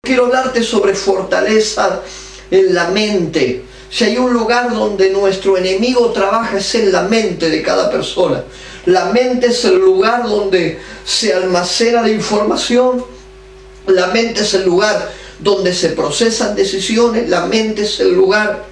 Quiero hablarte sobre fortaleza en la mente. Si hay un lugar donde nuestro enemigo trabaja, es en la mente de cada persona. La mente es el lugar donde se almacena la información. La mente es el lugar donde se procesan decisiones. La mente es el lugar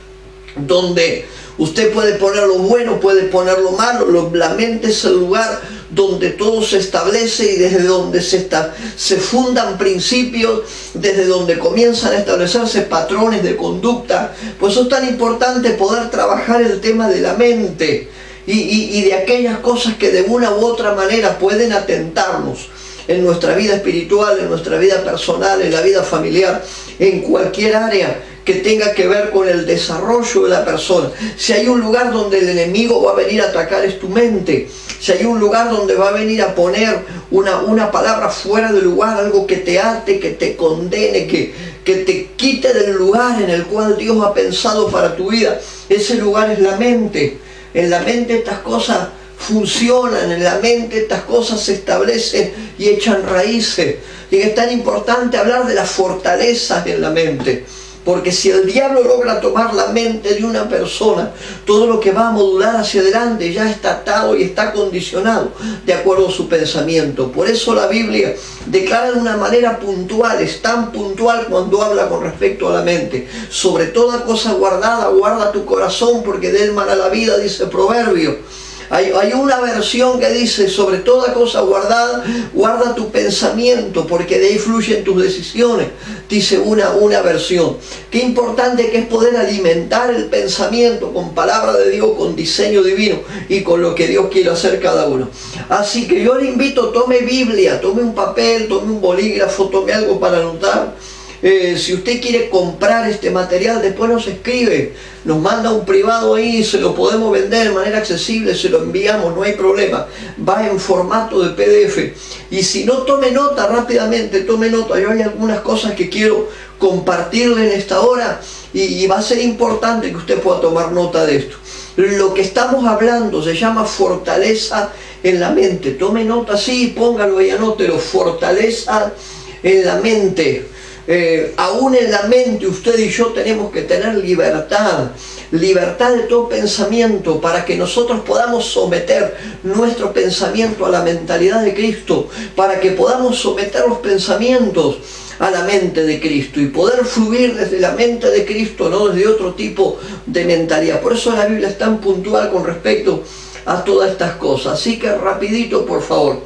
donde usted puede poner lo bueno, puede poner lo malo. La mente es el lugar donde todo se establece y desde donde se fundan principios, desde donde comienzan a establecerse patrones de conducta. Por eso es tan importante poder trabajar el tema de la mente y de aquellas cosas que de una u otra manera pueden atentarnos en nuestra vida espiritual, en nuestra vida personal, en la vida familiar, en cualquier área que tenga que ver con el desarrollo de la persona. Si hay un lugar donde el enemigo va a venir a atacar, es tu mente. Si hay un lugar donde va a venir a poner una palabra fuera de lugar, algo que te ate, que te condene, que te quite del lugar en el cual Dios ha pensado para tu vida, ese lugar es la mente. En la mente estas cosas funcionan, en la mente estas cosas se establecen y echan raíces. Y es tan importante hablar de las fortalezas en la mente. Porque si el diablo logra tomar la mente de una persona, todo lo que va a modular hacia adelante ya está atado y está condicionado de acuerdo a su pensamiento. Por eso la Biblia declara de una manera puntual, es tan puntual cuando habla con respecto a la mente. Sobre toda cosa guardada, guarda tu corazón porque de él mana la vida, dice Proverbio. Hay una versión que dice, sobre toda cosa guardada, guarda tu pensamiento, porque de ahí fluyen tus decisiones, dice una versión. Qué importante que es poder alimentar el pensamiento con palabra de Dios, con diseño divino y con lo que Dios quiere hacer cada uno. Así que yo le invito, tome Biblia, tome un papel, tome un bolígrafo, tome algo para anotar. Si usted quiere comprar este material, después nos escribe, nos manda un privado ahí, se lo podemos vender de manera accesible, se lo enviamos, no hay problema, va en formato de PDF. Y si no, tome nota rápidamente, tome nota. Yo hay algunas cosas que quiero compartirle en esta hora y va a ser importante que usted pueda tomar nota de esto. Lo que estamos hablando se llama fortaleza en la mente. Tome nota, sí, póngalo ahí, anótelo, fortaleza en la mente. Aún en la mente usted y yo tenemos que tener libertad de todo pensamiento, para que nosotros podamos someter nuestro pensamiento a la mentalidad de Cristo, para que podamos someter los pensamientos a la mente de Cristo y poder fluir desde la mente de Cristo, no desde otro tipo de mentalidad. Por eso la Biblia es tan puntual con respecto a todas estas cosas. Así que rapidito, por favor.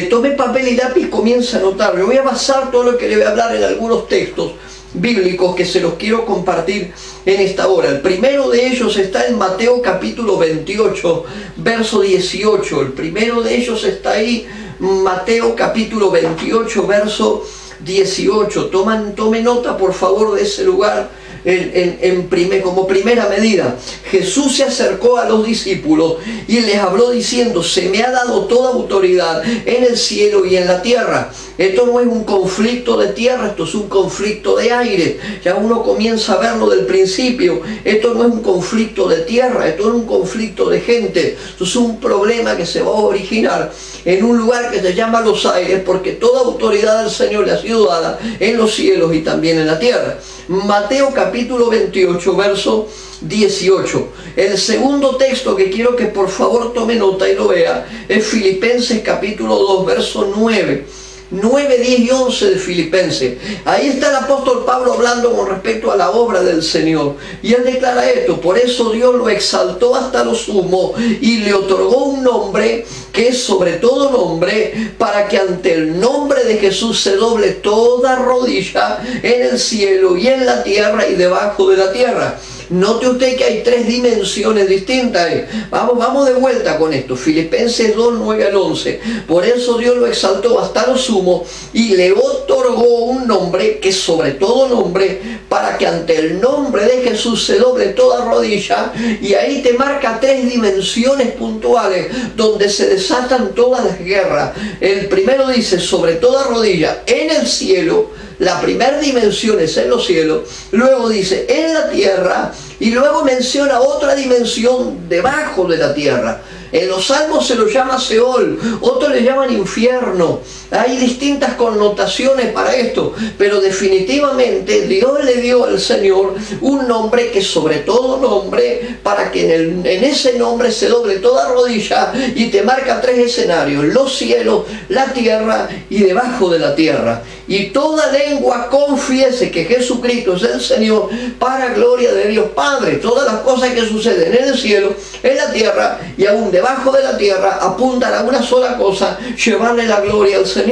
Tome papel y lápiz, comienza a anotar. Yo voy a basar todo lo que le voy a hablar en algunos textos bíblicos que se los quiero compartir en esta hora. El primero de ellos está en Mateo capítulo 28, verso 18. El primero de ellos está ahí, Mateo capítulo 28, verso 18. Tome nota, por favor, de ese lugar. Como primera medida, Jesús se acercó a los discípulos y les habló diciendo: se me ha dado toda autoridad en el cielo y en la tierra. Esto no es un conflicto de tierra, esto es un conflicto de aire. Ya uno comienza a verlo del principio. Esto no es un conflicto de tierra, esto es un conflicto de gente. Esto es un problema que se va a originar en un lugar que se llama los aires, porque toda autoridad del Señor le ha sido dada en los cielos y también en la tierra. Mateo capítulo 28, verso 18. El segundo texto que quiero que por favor tome nota y lo vea es Filipenses capítulo 2, verso 9. 9, 10 y 11 de Filipenses. Ahí está el apóstol Pablo hablando con respecto a la obra del Señor. Y él declara esto: por eso Dios lo exaltó hasta lo sumo y le otorgó un nombre que es sobre todo nombre, para que ante el nombre de Jesús se doble toda rodilla en el cielo y en la tierra y debajo de la tierra. Note usted que hay tres dimensiones distintas. Vamos de vuelta con esto. Filipenses 2, 9 al 11. Por eso Dios lo exaltó hasta lo sumo y le otorgó un nombre que es sobre todo nombre, para que ante el nombre de Jesús se doble toda rodilla. Y ahí te marca tres dimensiones puntuales donde se desatan todas las guerras. El primero dice: sobre toda rodilla en el cielo, La primera dimensión es en los cielos, luego dice en la tierra, y luego menciona otra dimensión debajo de la tierra. En los salmos se lo llama Seol, otros le llaman infierno. Hay distintas connotaciones para esto, pero definitivamente Dios le dio al Señor un nombre que sobre todo nombre, para que en ese nombre se doble toda rodilla, y te marca 3 escenarios: los cielos, la tierra y debajo de la tierra. Y toda lengua confiese que Jesucristo es el Señor, para gloria de Dios Padre. Todas las cosas que suceden en el cielo, en la tierra y aún debajo de la tierra apuntan a una sola cosa: llevarle la gloria al Señor.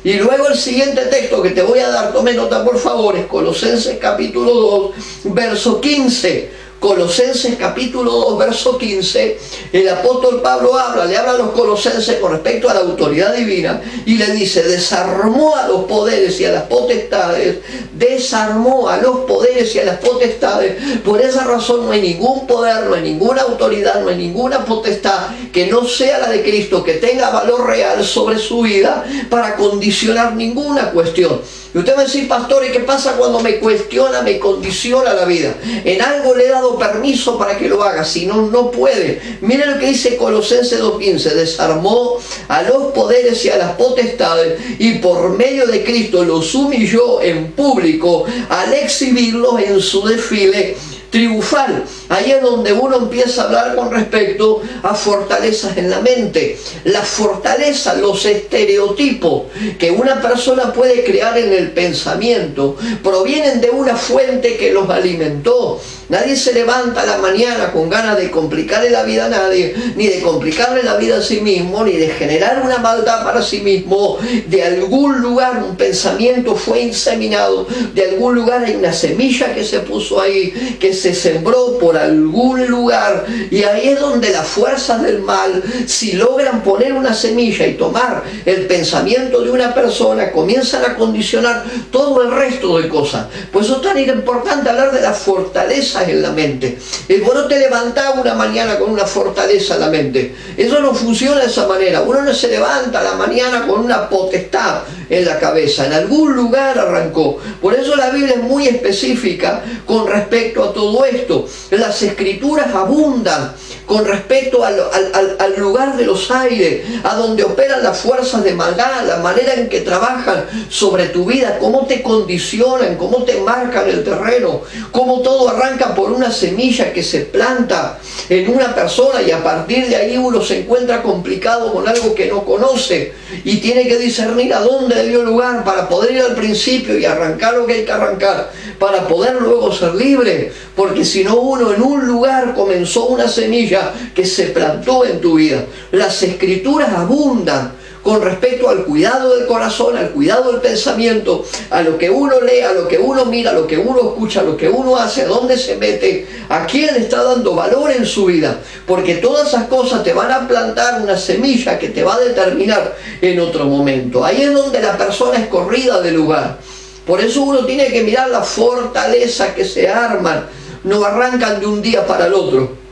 Y luego el siguiente texto que te voy a dar, tome nota por favor, es Colosenses capítulo 2, verso 15. Colosenses capítulo 2, verso 15, el apóstol Pablo le habla a los colosenses con respecto a la autoridad divina, y le dice: desarmó a los poderes y a las potestades, desarmó a los poderes y a las potestades. Por esa razón no hay ningún poder, no hay ninguna autoridad, no hay ninguna potestad que no sea la de Cristo, que tenga valor real sobre su vida para condicionar ninguna cuestión. Y usted va a decir: pastor, ¿y qué pasa cuando me cuestiona, me condiciona la vida? En algo le he dado permiso para que lo haga, si no, no puede. Miren lo que dice Colosenses 2.15: desarmó a los poderes y a las potestades, y por medio de Cristo los humilló en público al exhibirlos en su desfile triunfal. Ahí es donde uno empieza a hablar con respecto a fortalezas en la mente. La fortaleza, los estereotipos que una persona puede crear en el pensamiento, provienen de una fuente que los alimentó. Nadie se levanta a la mañana con ganas de complicarle la vida a nadie, ni de complicarle la vida a sí mismo, ni de generar una maldad para sí mismo. De algún lugar un pensamiento fue inseminado, de algún lugar hay una semilla que se puso ahí, que se sembró por algún lugar, y ahí es donde las fuerzas del mal, si logran poner una semilla y tomar el pensamiento de una persona, comienzan a condicionar todo el resto de cosas. Por eso es tan importante hablar de las fortalezas en la mente. Vos no te levantás una mañana con una fortaleza en la mente. Eso no funciona de esa manera. Uno no se levanta a la mañana con una potestad en la cabeza. En algún lugar arrancó. Por eso la Biblia es muy específica con respecto a todo esto. Las escrituras abundan con respecto al lugar de los aires, a donde operan las fuerzas de maldad, la manera en que trabajan sobre tu vida, cómo te condicionan, cómo te marcan el terreno, cómo todo arranca por una semilla que se planta en una persona, y a partir de ahí uno se encuentra complicado con algo que no conoce y tiene que discernir a dónde dio lugar para poder ir al principio y arrancar lo que hay que arrancar, para poder luego ser libre. Porque si no, uno en un lugar comenzó una semilla que se plantó en tu vida. Las escrituras abundan con respecto al cuidado del corazón, al cuidado del pensamiento, a lo que uno lee, a lo que uno mira, a lo que uno escucha, a lo que uno hace, a dónde se mete, a quién le está dando valor en su vida. Porque todas esas cosas te van a plantar una semilla que te va a determinar en otro momento. Ahí es donde la persona es corrida del lugar. Por eso uno tiene que mirar las fortalezas que se arman, no arrancan de un día para el otro.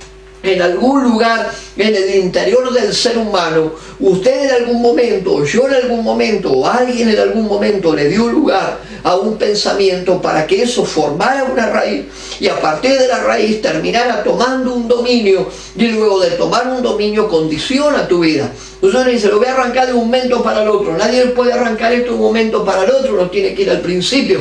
En algún lugar, en el interior del ser humano, usted en algún momento, o yo en algún momento, o alguien en algún momento le dio lugar a un pensamiento para que eso formara una raíz, y a partir de la raíz terminara tomando un dominio, y luego de tomar un dominio condiciona tu vida. Usted dice: lo voy a arrancar de un momento para el otro. Nadie puede arrancar esto de un momento para el otro, uno tiene que ir al principio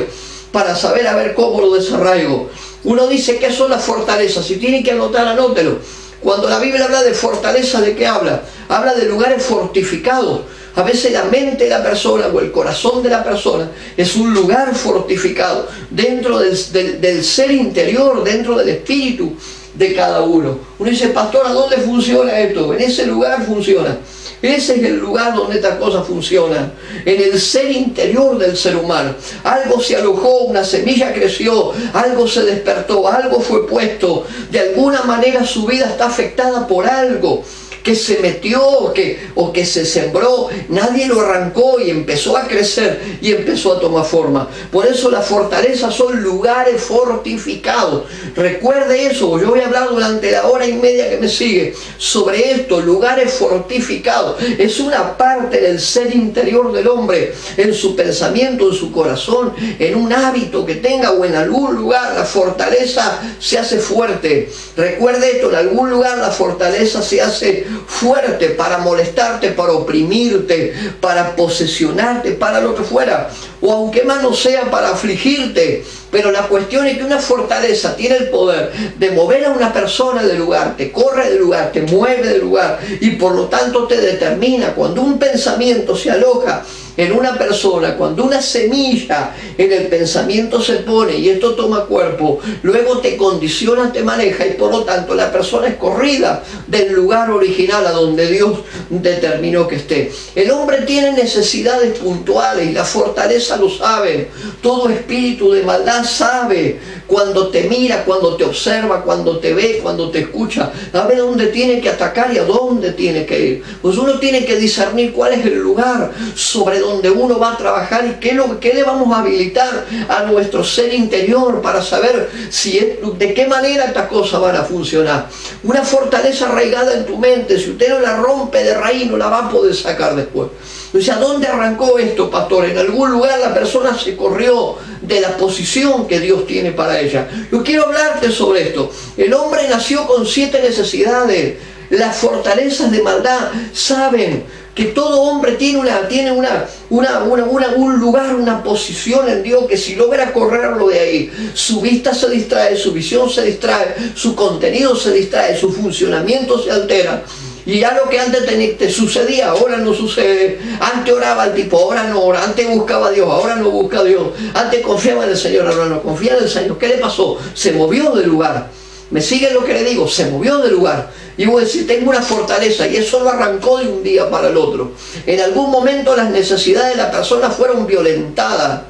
para saber a ver cómo lo desarraigo. Uno dice: ¿qué son las fortalezas? Si tiene que anotar, anótelo. Cuando la Biblia habla de fortaleza, ¿de qué habla? Habla de lugares fortificados. A veces la mente de la persona o el corazón de la persona es un lugar fortificado dentro del ser interior, dentro del espíritu de cada uno. Uno dice: pastor, ¿a dónde funciona esto? En ese lugar funciona. Ese es el lugar donde estas cosas funcionan, en el ser interior del ser humano. Algo se alojó, una semilla creció, algo se despertó, algo fue puesto. De alguna manera su vida está afectada por algo. que se metió o que se sembró, nadie lo arrancó y empezó a crecer y empezó a tomar forma. Por eso las fortalezas son lugares fortificados. Recuerde eso, yo voy a hablar durante la hora y media que me sigue sobre esto, lugares fortificados. Es una parte del ser interior del hombre, en su pensamiento, en su corazón, en un hábito que tenga o en algún lugar. La fortaleza se hace fuerte. Recuerde esto, en algún lugar la fortaleza se hace fuerte para molestarte, para oprimirte, para posesionarte, para lo que fuera, o aunque más no sea para afligirte. Pero la cuestión es que una fortaleza tiene el poder de mover a una persona del lugar, te corre del lugar, te mueve del lugar y por lo tanto te determina. Cuando un pensamiento se aloja en una persona, cuando una semilla en el pensamiento se pone y esto toma cuerpo, luego te condiciona, te maneja y por lo tanto la persona es corrida del lugar original a donde Dios determinó que esté. El hombre tiene necesidades puntuales y la fortaleza lo sabe. Todo espíritu de maldad sabe cuando te mira, cuando te observa, cuando te ve, cuando te escucha, sabe dónde tiene que atacar y a dónde tiene que ir. Pues uno tiene que discernir cuál es el lugar sobre donde uno va a trabajar y qué le vamos a habilitar a nuestro ser interior para saber de qué manera estas cosas van a funcionar. Una fortaleza arraigada en tu mente, si usted no la rompe de raíz, no la va a poder sacar después. O sea, ¿dónde arrancó esto, pastor? En algún lugar la persona se corrió de la posición que Dios tiene para ella. Yo quiero hablarte sobre esto. El hombre nació con 7 necesidades. Las fortalezas de maldad saben que todo hombre tiene un lugar, una posición en Dios, que si logra correrlo de ahí, su vista se distrae, su visión se distrae, su contenido se distrae, su funcionamiento se altera. Y ya lo que antes te sucedía, ahora no sucede. Antes oraba el tipo, ahora no ora. Antes buscaba a Dios, ahora no busca a Dios. Antes confiaba en el Señor, ahora no confía en el Señor. ¿Qué le pasó? Se movió del lugar. ¿Me sigue lo que le digo? Se movió del lugar. Y voy a decir, tengo una fortaleza, y eso lo arrancó de un día para el otro. En algún momento las necesidades de la persona fueron violentadas.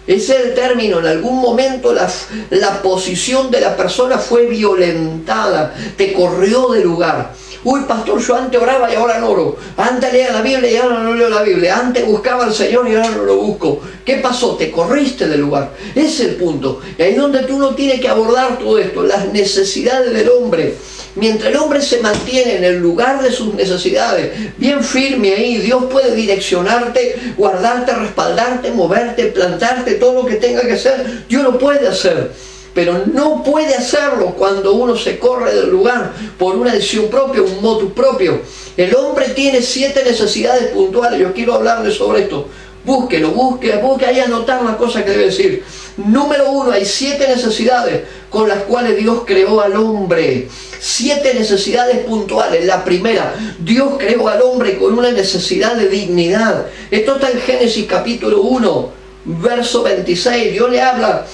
Ese es el término. En algún momento la posición de la persona fue violentada. Te corrió del lugar. Uy, pastor, yo antes oraba y ahora no oro. Antes leía la Biblia y ahora no leo la Biblia. Antes buscaba al Señor y ahora no lo busco. ¿Qué pasó? Te corriste del lugar. Ese es el punto. Y ahí es donde tú no tienes que abordar todo esto. Las necesidades del hombre. Mientras el hombre se mantiene en el lugar de sus necesidades, bien firme ahí, Dios puede direccionarte, guardarte, respaldarte, moverte, plantarte, todo lo que tenga que hacer. Dios lo puede hacer. Pero no puede hacerlo cuando uno se corre del lugar por una decisión propia, un motus propio. El hombre tiene 7 necesidades puntuales. Yo quiero hablarle sobre esto. Búsquelo, busque ahí, anotar las cosas que debe decir. Número 1, hay 7 necesidades con las cuales Dios creó al hombre. 7 necesidades puntuales. La primera, Dios creó al hombre con una necesidad de dignidad. Esto está en Génesis capítulo 1. Verso 26, Dios habla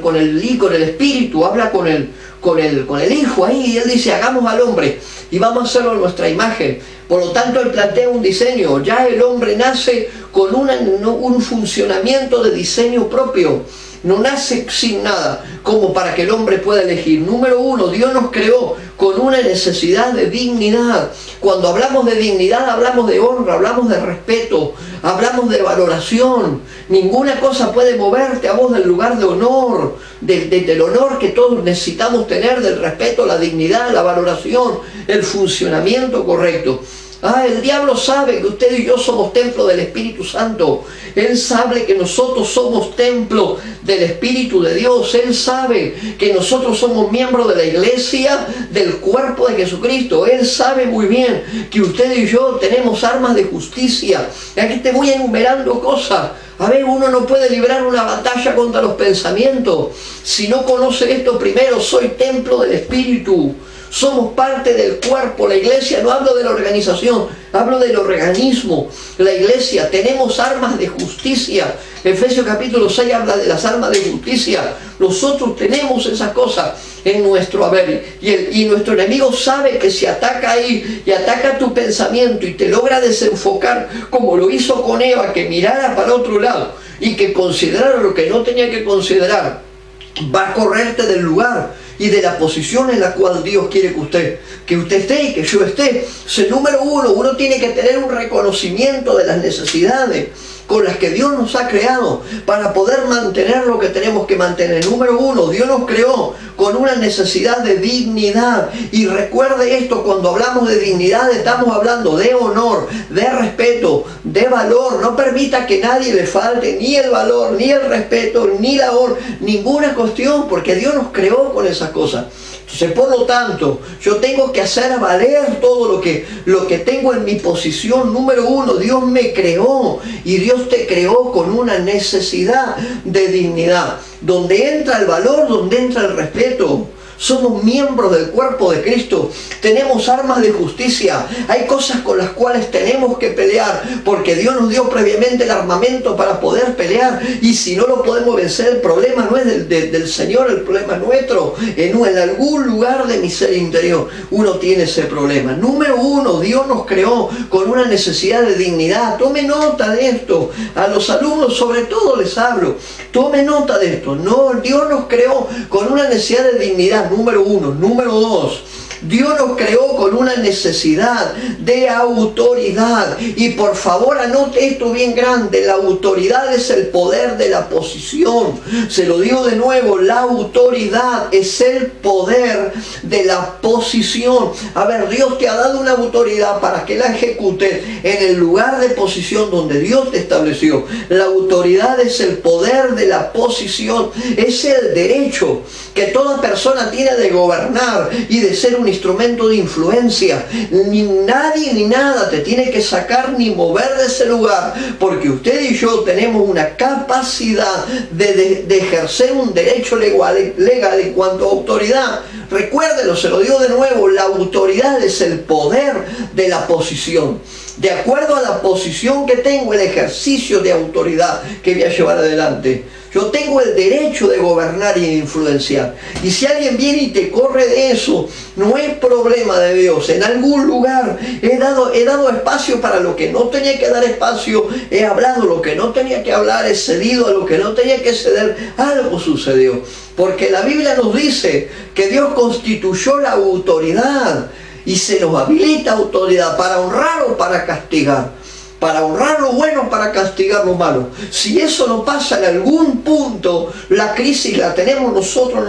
con el Espíritu, habla con el Hijo ahí, y Él dice, hagamos al hombre y vamos a hacerlo a nuestra imagen. Por lo tanto, Él plantea un diseño. Ya el hombre nace con un funcionamiento de diseño propio. No nace sin nada, como para que el hombre pueda elegir. Número 1, Dios nos creó con una necesidad de dignidad. Cuando hablamos de dignidad, hablamos de honra, hablamos de respeto, hablamos de valoración. Ninguna cosa puede moverte a vos del lugar de honor, del honor que todos necesitamos tener, del respeto, la dignidad, la valoración, el funcionamiento correcto. El diablo sabe que usted y yo somos templo del Espíritu Santo. Él sabe que nosotros somos templo del Espíritu de Dios. Él sabe que nosotros somos miembros de la iglesia, del cuerpo de Jesucristo. Él sabe muy bien que usted y yo tenemos armas de justicia. Aquí te voy enumerando cosas. A ver, uno no puede librar una batalla contra los pensamientos si no conoce esto primero. Soy templo del Espíritu. Somos parte del cuerpo, la iglesia. No hablo de la organización, hablo del organismo. La iglesia, tenemos armas de justicia. Efesios capítulo 6 habla de las armas de justicia. Nosotros tenemos esas cosas en nuestro haber. Y nuestro enemigo sabe que si ataca ahí y ataca tu pensamiento y te logra desenfocar, como lo hizo con Eva, que mirara para otro lado y que considerara lo que no tenía que considerar, va a correrte del lugar. y de la posición en la cual Dios quiere que usted esté y que yo esté. Entonces, número uno, uno tiene que tener un reconocimiento de las necesidades con las que Dios nos ha creado para poder mantener lo que tenemos que mantener. Número uno, Dios nos creó con una necesidad de dignidad. Y recuerde esto, cuando hablamos de dignidad estamos hablando de honor, de respeto, de valor. No permita que nadie le falte ni el valor, ni el respeto, ni la honra, ninguna cuestión, porque Dios nos creó con esas cosas. Entonces, por lo tanto, yo tengo que hacer valer todo lo que tengo en mi posición. Número uno, Dios me creó y Dios te creó con una necesidad de dignidad. Donde entra el valor, donde entra el respeto. Somos miembros del cuerpo de Cristo. Tenemos armas de justicia. Hay cosas con las cuales tenemos que pelear, porque Dios nos dio previamente el armamento para poder pelear. Y si no lo podemos vencer, el problema no es del Señor, el problema es nuestro. En algún lugar de mi ser interior uno tiene ese problema. Número uno, Dios nos creó con una necesidad de dignidad. Tome nota de esto. A los alumnos sobre todo les hablo. Tome nota de esto. No, Dios nos creó con una necesidad de dignidad. Número uno. Número dos, Dios nos creó con una necesidad de autoridad. Y por favor anote esto bien grande: la autoridad es el poder de la posición. Se lo digo de nuevo, la autoridad es el poder de la posición. A ver, Dios te ha dado una autoridad para que la ejecutes en el lugar de posición donde Dios te estableció. La autoridad es el poder de la posición, es el derecho que toda persona tiene de gobernar y de ser un instrumento de influencia. Ni nadie ni nada te tiene que sacar ni mover de ese lugar, porque usted y yo tenemos una capacidad de ejercer un derecho legal en cuanto a autoridad. Recuérdelo, se lo digo de nuevo, la autoridad es el poder de la posición. De acuerdo a la posición que tengo, el ejercicio de autoridad que voy a llevar adelante. Yo tengo el derecho de gobernar y de influenciar. Y si alguien viene y te corre de eso, no es problema de Dios. En algún lugar he dado espacio para lo que no tenía que dar espacio. He hablado lo que no tenía que hablar. He cedido a lo que no tenía que ceder. Algo sucedió. Porque la Biblia nos dice que Dios constituyó la autoridad. Y se nos habilita autoridad para honrar o para castigar. Para honrar lo bueno, para castigar lo malo. Si eso no pasa en algún punto, la crisis la tenemos nosotros,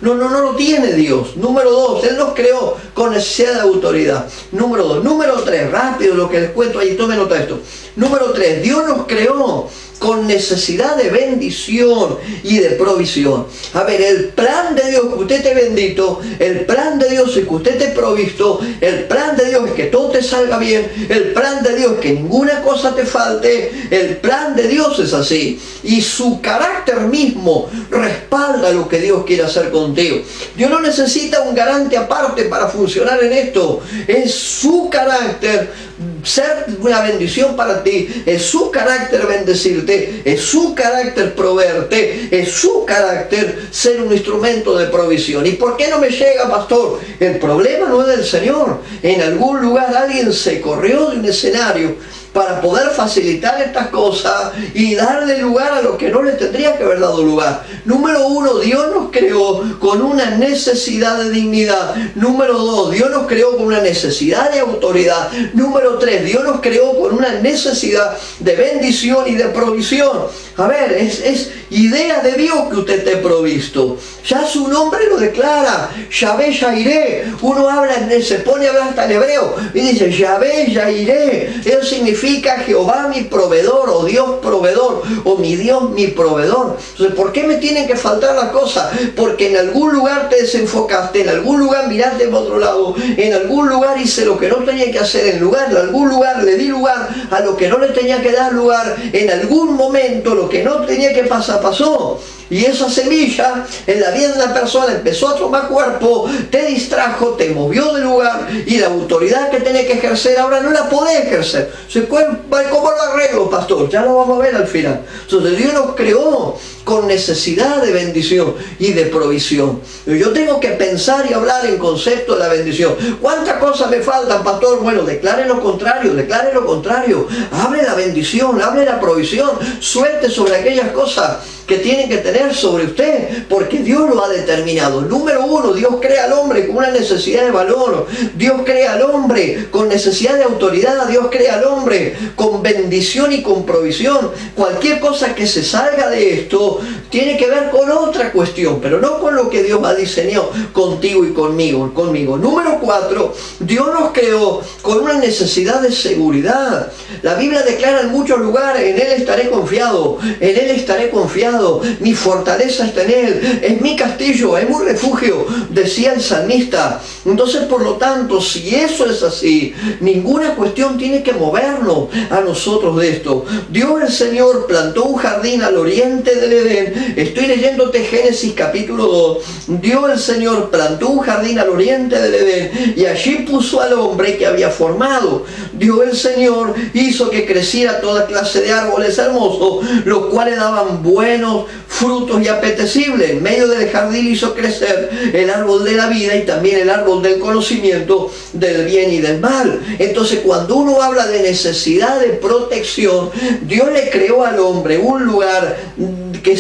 no lo tiene Dios. Número dos, Él nos creó con necesidad de autoridad. Número dos. Número tres, rápido lo que les cuento ahí, tome nota de esto. Número tres, Dios nos creó con necesidad de bendición y de provisión. A ver, el plan de Dios es que usted esté bendito, el plan de Dios es que usted esté provisto, el plan de Dios es que todo te salga bien, el plan de Dios es que ninguna cosa te falte, el plan de Dios es así. Y su carácter mismo respalda lo que Dios quiere hacer contigo. Dios no necesita un garante aparte para funcionar en esto. Es su carácter ser una bendición para ti, es su carácter bendecirte, es su carácter proveerte, es su carácter ser un instrumento de provisión. ¿Y por qué no me llega, pastor? El problema no es del Señor. En algún lugar alguien se corrió de un escenario para poder facilitar estas cosas y darle lugar a lo que no le tendría que haber dado lugar. Número uno, Dios nos creó con una necesidad de dignidad. Número dos, Dios nos creó con una necesidad de autoridad. Número tres, Dios nos creó con una necesidad de bendición y de provisión. A ver, es idea de Dios que usted esté provisto. Ya su nombre lo declara, Yahvé Yairé. Uno habla, se pone a hablar hasta en hebreo y dice Yahvé Yairé. Eso significa Jehová mi proveedor, o Dios proveedor, o mi Dios mi proveedor. Entonces, ¿por qué me tienen que faltar las cosas? Porque en algún lugar te desenfocaste, en algún lugar miraste para otro lado, en algún lugar hice lo que no tenía que hacer, en algún lugar le di lugar a lo que no le tenía que dar lugar, en algún momento lo que no tenía que pasar, pasó. Y esa semilla en la vida de una persona empezó a tomar cuerpo, te distrajo, te movió de lugar, y la autoridad que tenés que ejercer ahora no la podés ejercer. ¿Cómo lo arreglo, pastor? Ya lo vamos a ver al final. Entonces Dios nos creó con necesidad de bendición y de provisión. Yo tengo que pensar y hablar en concepto de la bendición. ¿Cuántas cosas me faltan, pastor? Bueno, declare lo contrario, declare lo contrario. Hable la bendición, hable la provisión, suelte sobre aquellas cosas que tiene que tener sobre usted, porque Dios lo ha determinado. Número uno, Dios crea al hombre con una necesidad de valor. Dios crea al hombre con necesidad de autoridad. Dios crea al hombre con bendición y con provisión. Cualquier cosa que se salga de esto tiene que ver con otra cuestión, pero no con lo que Dios ha diseñado contigo y conmigo. Número 4, Dios nos creó con una necesidad de seguridad. La Biblia declara en muchos lugares: en Él estaré confiado, en Él estaré confiado, mi fortaleza está en Él, es mi castillo, es mi refugio, decía el salmista. Entonces, por lo tanto, si eso es así, ninguna cuestión tiene que movernos a nosotros de esto. Dios el Señor plantó un jardín al oriente del Edén. Estoy leyéndote Génesis capítulo 2. Dios el Señor plantó un jardín al oriente del Edén y allí puso al hombre que había formado. Dios el Señor hizo que creciera toda clase de árboles hermosos, los cuales daban buenos frutos y apetecibles. En medio del jardín hizo crecer el árbol de la vida y también el árbol del conocimiento del bien y del mal. Entonces, cuando uno habla de necesidad de protección, Dios le creó al hombre un lugar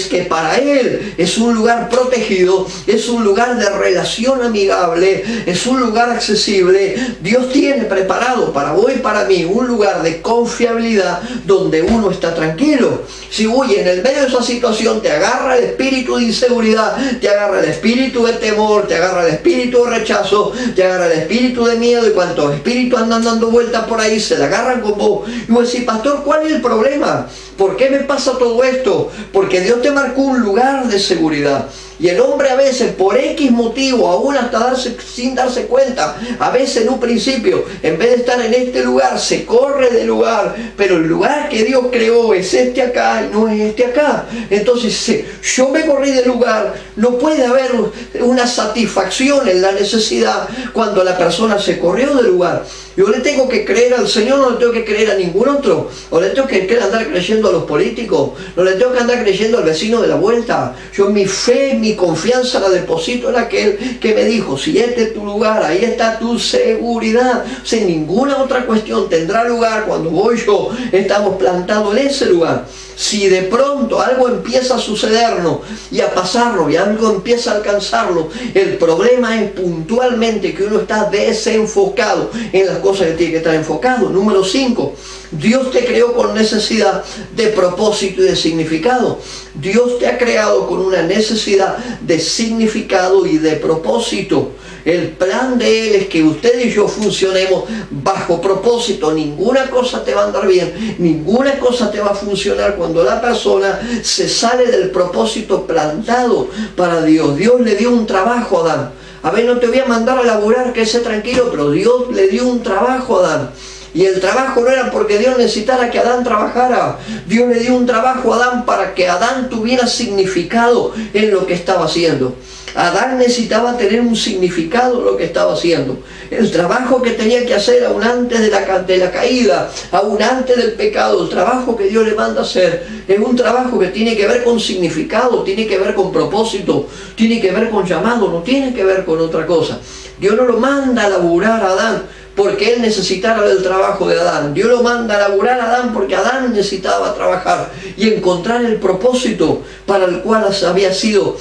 que para él es un lugar protegido, es un lugar de relación amigable, es un lugar accesible. Dios tiene preparado para vos y para mí un lugar de confiabilidad donde uno está tranquilo. Si en el medio de esa situación te agarra el espíritu de inseguridad, te agarra el espíritu de temor, te agarra el espíritu de rechazo, te agarra el espíritu de miedo, y cuantos espíritus andan dando vueltas por ahí se la agarran con vos, y vos decís: pastor, ¿cuál es el problema? ¿Por qué me pasa todo esto? Porque Dios te marcó un lugar de seguridad. Y el hombre a veces, por X motivo, aún hasta sin darse cuenta, a veces en un principio, en vez de estar en este lugar, se corre del lugar. Pero el lugar que Dios creó es este acá y no es este acá. Entonces, si yo me corrí del lugar, no puede haber una satisfacción en la necesidad cuando la persona se corrió del lugar. Yo le tengo que creer al Señor, no le tengo que creer a ningún otro. O le tengo que andar creyendo a los políticos, no le tengo que andar creyendo al vecino de la vuelta. Yo mi fe, mi confianza la deposito en aquel que me dijo: si este es tu lugar, ahí está tu seguridad. O sea, ninguna otra cuestión tendrá lugar cuando vos y yo estamos plantados en ese lugar. Si de pronto algo empieza a sucedernos y a pasarnos y algo empieza a alcanzarlo, el problema es puntualmente que uno está desenfocado en las cosas que tiene que estar enfocado. Número 5, Dios te creó con necesidad de propósito y de significado. Dios te ha creado con una necesidad de significado y de propósito. El plan de Él es que usted y yo funcionemos bajo propósito. Ninguna cosa te va a andar bien, ninguna cosa te va a funcionar cuando la persona se sale del propósito plantado para Dios. Dios le dio un trabajo a Adán. A ver, no te voy a mandar a laburar, que esté tranquilo, pero Dios le dio un trabajo a Adán. Y el trabajo no era porque Dios necesitara que Adán trabajara. Dios le dio un trabajo a Adán para que Adán tuviera significado en lo que estaba haciendo. Adán necesitaba tener un significado en lo que estaba haciendo. El trabajo que tenía que hacer aún antes de la caída, aún antes del pecado, el trabajo que Dios le manda hacer, es un trabajo que tiene que ver con significado, tiene que ver con propósito, tiene que ver con llamado, no tiene que ver con otra cosa. Dios no lo manda a laburar a Adán porque él necesitara del trabajo de Adán. Dios lo manda a laburar a Adán porque Adán necesitaba trabajar y encontrar el propósito para el cual había sido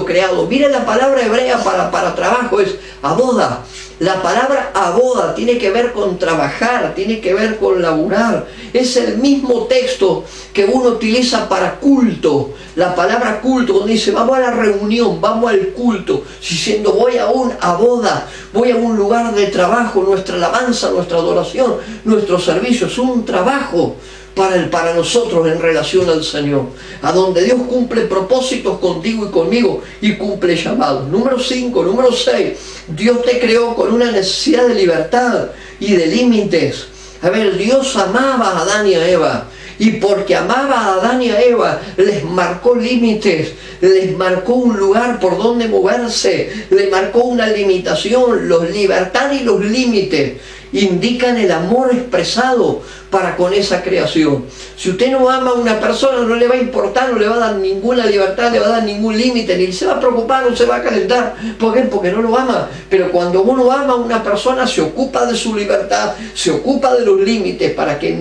creado. Mire, la palabra hebrea para trabajo es aboda. La palabra aboda tiene que ver con trabajar, tiene que ver con laburar. Es el mismo texto que uno utiliza para culto. La palabra culto, cuando dice vamos a la reunión, vamos al culto, diciendo voy a boda, voy a un lugar de trabajo, nuestra alabanza, nuestra adoración, nuestro servicio, es un trabajo para nosotros en relación al Señor, a donde Dios cumple propósitos contigo y conmigo y cumple llamados. Número 5, número 6, Dios te creó con una necesidad de libertad y de límites. A ver, Dios amaba a Adán y a Eva, y porque amaba a Adán y a Eva, les marcó límites, les marcó un lugar por donde moverse, les marcó una limitación. Los libertad y los límites indican el amor expresado para con esa creación. Si usted no ama a una persona, no le va a importar, no le va a dar ninguna libertad, le va a dar ningún límite, ni se va a preocupar, no se va a calentar. ¿Por qué? Porque no lo ama. Pero cuando uno ama a una persona, se ocupa de su libertad, se ocupa de los límites para que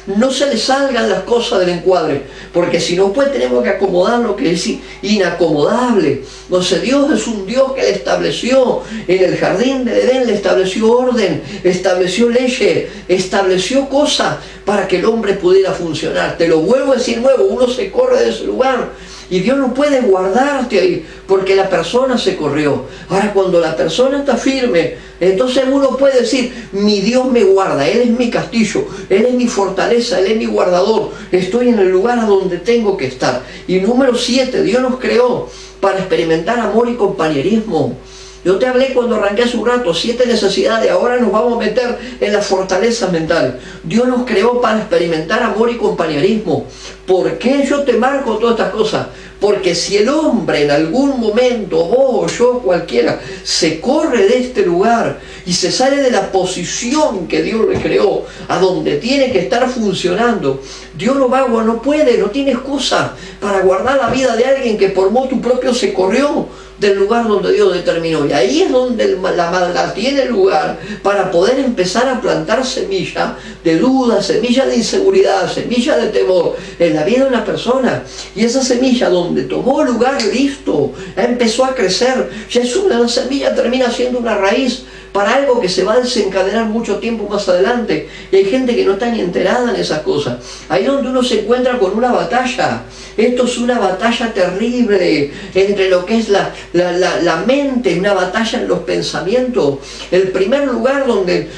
no se le salgan las cosas del encuadre. Porque si no, pues tenemos que acomodar lo que es inacomodable. Entonces Dios es un Dios que le estableció en el jardín de Edén, le estableció orden, estableció leyes, estableció cosas para que el hombre pudiera funcionar. Te lo vuelvo a decir nuevo, uno se corre de ese lugar y Dios no puede guardarte ahí porque la persona se corrió. Ahora, cuando la persona está firme, entonces uno puede decir, mi Dios me guarda, Él es mi castillo, Él es mi fortaleza, Él es mi guardador, estoy en el lugar a donde tengo que estar. Y número 7, Dios nos creó para experimentar amor y compañerismo. Yo te hablé cuando arranqué hace un rato, 7 necesidades, ahora nos vamos a meter en la fortaleza mental. Dios nos creó para experimentar amor y compañerismo. ¿Por qué yo te marco todas estas cosas? Porque si el hombre en algún momento, vos o yo, cualquiera, se corre de este lugar y se sale de la posición que Dios le creó, a donde tiene que estar funcionando, Dios no puede, no tiene excusa para guardar la vida de alguien que por motu propio se corrió del lugar donde Dios determinó. Y ahí es donde la maldad tiene lugar para poder empezar a plantar semilla de duda, semilla de inseguridad, semilla de temor en la vida de una persona. Y esa semilla donde tomó lugar, listo, empezó a crecer. Ya es una semilla, termina siendo una raíz para algo que se va a desencadenar mucho tiempo más adelante. Y hay gente que no está ni enterada en esas cosas. Ahí donde uno se encuentra con una batalla. Esto es una batalla terrible entre lo que es la mente, una batalla en los pensamientos. El primer lugar donde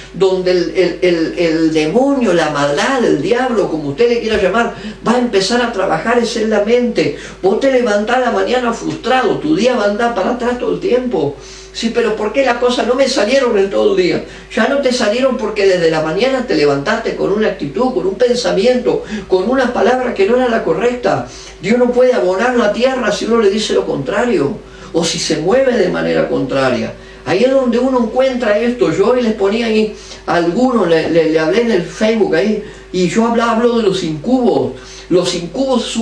el demonio, la maldad, el diablo, como usted le quiera llamar, va a empezar a trabajar es en la mente. Vos te levantás a la mañana frustrado, tu día va a andar para atrás todo el tiempo. Sí, pero ¿por qué las cosas no me salieron en todo el día? Ya no te salieron porque desde la mañana te levantaste con una actitud, con un pensamiento, con una palabra que no era la correcta. Dios no puede abonar la tierra si uno le dice lo contrario, o si se mueve de manera contraria. Ahí es donde uno encuentra esto. Yo hoy les ponía ahí, a algunos le hablé en el Facebook ahí, y yo hablo de los incubos. Los incubos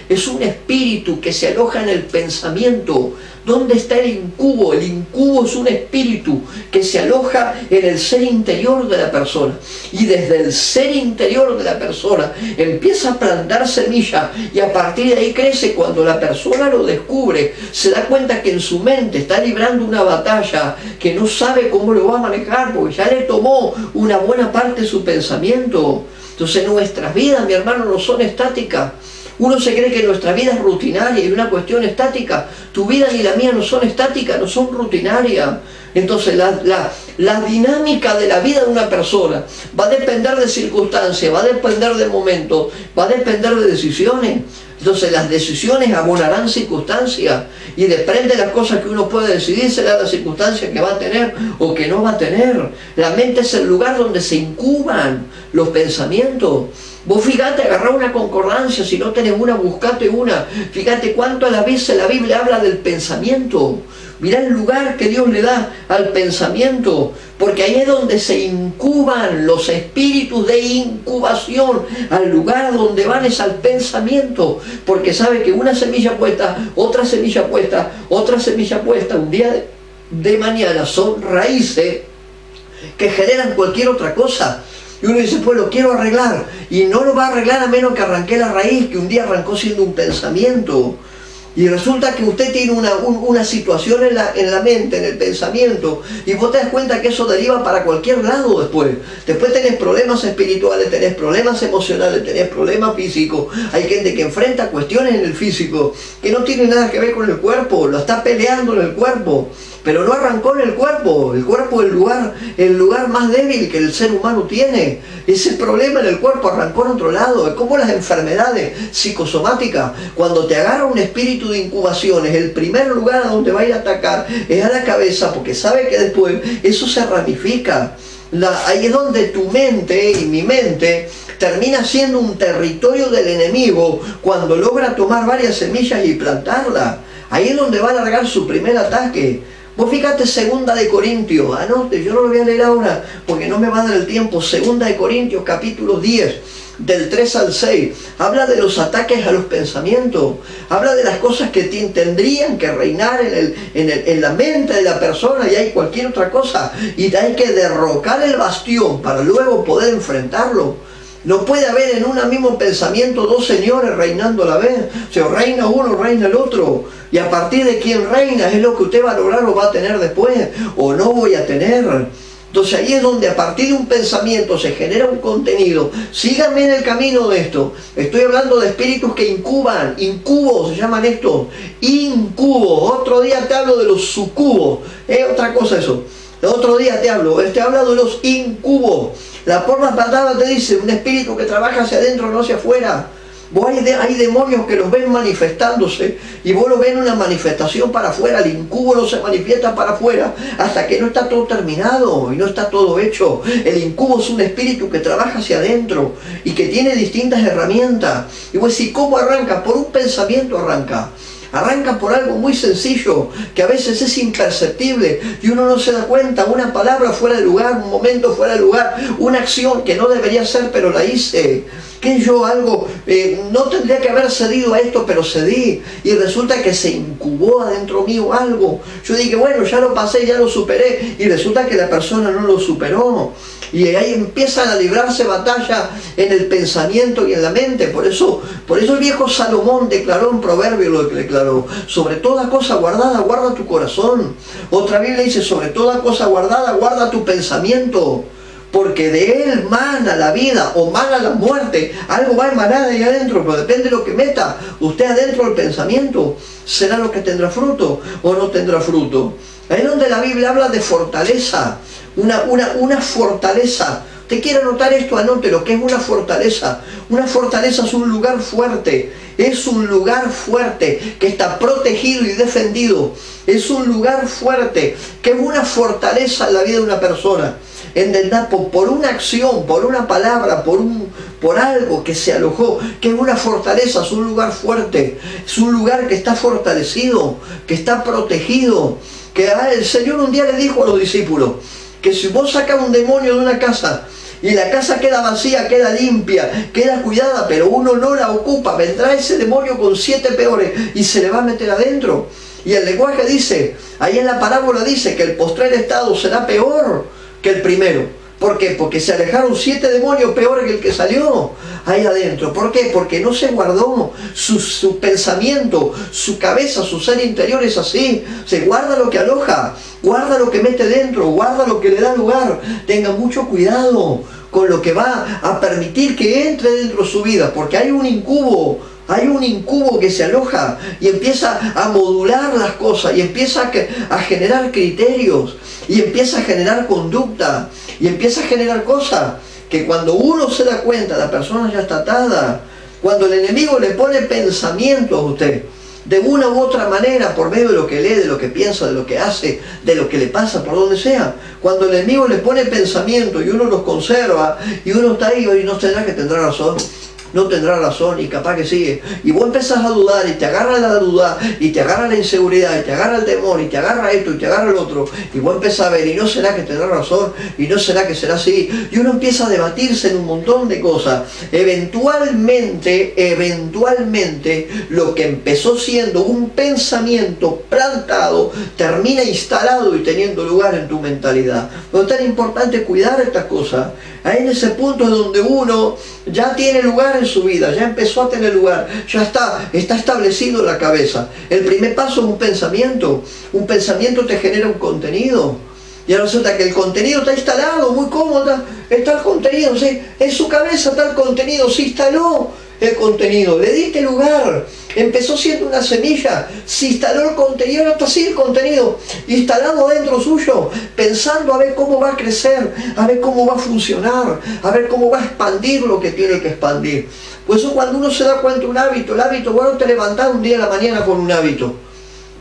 es un espíritu que se aloja en el pensamiento. ¿Dónde está el incubo? El incubo es un espíritu que se aloja en el ser interior de la persona. Y desde el ser interior de la persona empieza a plantar semilla y a partir de ahí crece. Cuando la persona lo descubre, se da cuenta que en su mente está librando una batalla que no sabe cómo lo va a manejar porque ya le tomó una buena parte de su pensamiento. Entonces nuestras vidas, mi hermano, no son estáticas. Uno se cree que nuestra vida es rutinaria y una cuestión estática. Tu vida ni la mía no son estáticas, no son rutinarias. Entonces la dinámica de la vida de una persona va a depender de circunstancias, va a depender de momentos, va a depender de decisiones. Entonces las decisiones abonarán circunstancias y depende de las cosas que uno puede decidir, será la circunstancia que va a tener o que no va a tener. La mente es el lugar donde se incuban los pensamientos. Vos fíjate, agarrá una concordancia, si no tenés una, buscate una. Fíjate cuánto a la vez la Biblia habla del pensamiento. Mirá el lugar que Dios le da al pensamiento, porque ahí es donde se incuban los espíritus de incubación. Al lugar donde van es al pensamiento, porque sabe que una semilla puesta, otra semilla puesta, otra semilla puesta, un día de mañana son raíces que generan cualquier otra cosa. Y uno dice, pues lo quiero arreglar, y no lo va a arreglar a menos que arranque la raíz, que un día arrancó siendo un pensamiento. Y resulta que usted tiene una situación en la mente, en el pensamiento, y vos te das cuenta que eso deriva para cualquier lado después. Después tenés problemas espirituales, tenés problemas emocionales, tenés problemas físicos. Hay gente que enfrenta cuestiones en el físico que no tienen nada que ver con el cuerpo, lo está peleando en el cuerpo, pero no arrancó en el cuerpo. El cuerpo es el lugar más débil que el ser humano tiene. Ese problema en el cuerpo arrancó en otro lado. Es como las enfermedades psicosomáticas. Cuando te agarra un espíritu de incubaciones, el primer lugar a donde va a ir a atacar es a la cabeza, porque sabe que después eso se ramifica. Ahí es donde tu mente y mi mente termina siendo un territorio del enemigo cuando logra tomar varias semillas y plantarlas. Ahí es donde va a largar su primer ataque. Vos fíjate 2 Corintios, yo no lo voy a leer ahora porque no me va a dar el tiempo. 2 Corintios capítulo 10, del 3 al 6, habla de los ataques a los pensamientos, habla de las cosas que tendrían que reinar en la mente de la persona, y hay cualquier otra cosa, y hay que derrocar el bastión para luego poder enfrentarlo. No puede haber en un mismo pensamiento dos señores reinando a la vez. O sea, reina uno, reina el otro. Y a partir de quién reina es lo que usted va a lograr o va a tener después, o no voy a tener. Entonces ahí es donde a partir de un pensamiento se genera un contenido. Síganme en el camino de esto. Estoy hablando de espíritus que incuban, incubos se llaman estos, incubos. Otro día te hablo de los sucubos, es otra cosa eso. Otro día te hablo de los incubos. La forma palabra te dice, un espíritu que trabaja hacia adentro, no hacia afuera. Vos hay demonios que los ven manifestándose y vos lo ven una manifestación para afuera. El incubo no se manifiesta para afuera hasta que no está todo terminado y no está todo hecho. El incubo es un espíritu que trabaja hacia adentro y que tiene distintas herramientas. Y vos decís, ¿cómo arranca? Por un pensamiento arranca. Arranca por algo muy sencillo, que a veces es imperceptible y uno no se da cuenta. Una palabra fuera de lugar, un momento fuera de lugar, una acción que no debería ser, pero la hice. Que yo algo, no tendría que haber cedido a esto, pero cedí. Y resulta que se incubó adentro mío algo. Yo dije, bueno, ya lo pasé, ya lo superé. Y resulta que la persona no lo superó. Y ahí empiezan a librarse batalla en el pensamiento y en la mente. Por eso el viejo Salomón declaró en Proverbio lo que declaró: sobre toda cosa guardada, guarda tu corazón. Otra Biblia dice: sobre toda cosa guardada, guarda tu pensamiento, porque de él mana la vida o mana la muerte. Algo va a emanar ahí adentro, pero depende de lo que meta usted adentro del pensamiento, será lo que tendrá fruto o no tendrá fruto. Ahí es donde la Biblia habla de fortaleza, una fortaleza. ¿Usted quiere anotar esto? Anote lo que es una fortaleza. Una fortaleza es un lugar fuerte, es un lugar fuerte que está protegido y defendido. Es un lugar fuerte que es una fortaleza en la vida de una persona. ¿Entendás? Por una acción, por una palabra, por algo que se alojó, que es una fortaleza, es un lugar fuerte, es un lugar que está fortalecido, que está protegido. Que el Señor un día le dijo a los discípulos que si vos sacas un demonio de una casa y la casa queda vacía, queda limpia, queda cuidada, pero uno no la ocupa, vendrá ese demonio con 7 peores y se le va a meter adentro. Y el lenguaje dice, ahí en la parábola dice que el postrer estado será peor que el primero. ¿Por qué? Porque se alejaron 7 demonios peor que el que salió ahí adentro. ¿Por qué? Porque no se guardó su pensamiento, su cabeza, su ser interior es así. Se guarda lo que aloja, guarda lo que mete dentro, guarda lo que le da lugar. Tenga mucho cuidado con lo que va a permitir que entre dentro de su vida, porque hay un incubo. Hay un incubo que se aloja y empieza a modular las cosas y empieza a generar criterios y empieza a generar conducta y empieza a generar cosas que cuando uno se da cuenta, la persona ya está atada. Cuando el enemigo le pone pensamientos a usted, de una u otra manera, por medio de lo que lee, de lo que piensa, de lo que hace, de lo que le pasa, por donde sea, cuando el enemigo le pone pensamientos y uno los conserva y uno está ahí y no tendrá que tendrá razón. No tendrá razón y capaz que sigue. Y vos empezás a dudar y te agarra la duda y te agarra la inseguridad y te agarra el temor y te agarra esto y te agarra el otro. Y vos empezás a ver y no será que tendrá razón y no será que será así. Y uno empieza a debatirse en un montón de cosas. Eventualmente, lo que empezó siendo un pensamiento plantado termina instalado y teniendo lugar en tu mentalidad. Por lo tan importante cuidar estas cosas. Ahí en ese punto es donde uno ya tiene lugar en su vida, ya empezó a tener lugar, ya está establecido en la cabeza. El primer paso es un pensamiento te genera un contenido. Y ahora resulta que el contenido está instalado, muy cómodo, está el contenido, ¿sí? En su cabeza está el contenido, se instaló el contenido, le diste lugar, empezó siendo una semilla, se instaló el contenido, ahora está así el contenido, instalado dentro suyo, pensando a ver cómo va a crecer, a ver cómo va a funcionar, a ver cómo va a expandir lo que tiene que expandir. Por eso cuando uno se da cuenta de un hábito, el hábito, bueno, te levantás un día a la mañana con un hábito.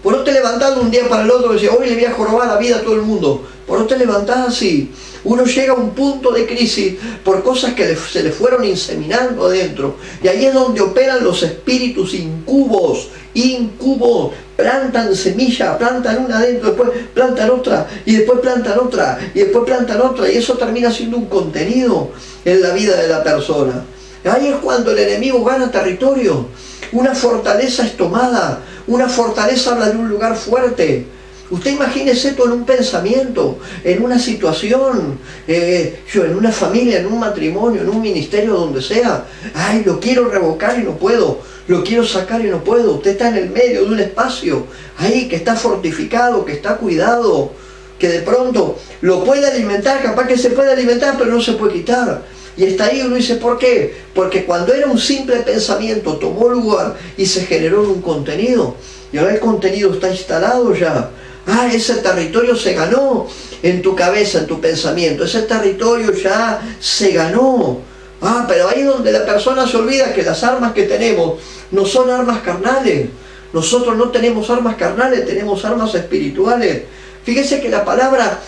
Por no te levantás de un día para el otro y decís, hoy le voy a jorobar la vida a todo el mundo. Por no te levantás así. Uno llega a un punto de crisis por cosas que se le fueron inseminando adentro. Y ahí es donde operan los espíritus incubos. Incubos. Plantan semilla, plantan una adentro, después plantan otra, y después plantan otra, y después plantan otra. Y eso termina siendo un contenido en la vida de la persona. Ahí es cuando el enemigo gana territorio. Una fortaleza es tomada. Una fortaleza habla de un lugar fuerte. Usted imagínese esto en un pensamiento, en una situación, en una familia, en un matrimonio, en un ministerio, donde sea. Ay, lo quiero revocar y no puedo. Lo quiero sacar y no puedo. Usted está en el medio de un espacio ahí que está fortificado, que está cuidado, que de pronto lo puede alimentar, capaz que se puede alimentar, pero no se puede quitar. Y está ahí, uno dice, ¿por qué? Porque cuando era un simple pensamiento, tomó lugar y se generó un contenido. Y ahora el contenido está instalado ya. Ah, ese territorio se ganó en tu cabeza, en tu pensamiento. Ese territorio ya se ganó. Ah, pero ahí es donde la persona se olvida que las armas que tenemos no son armas carnales. Nosotros no tenemos armas carnales, tenemos armas espirituales. Fíjese que la palabra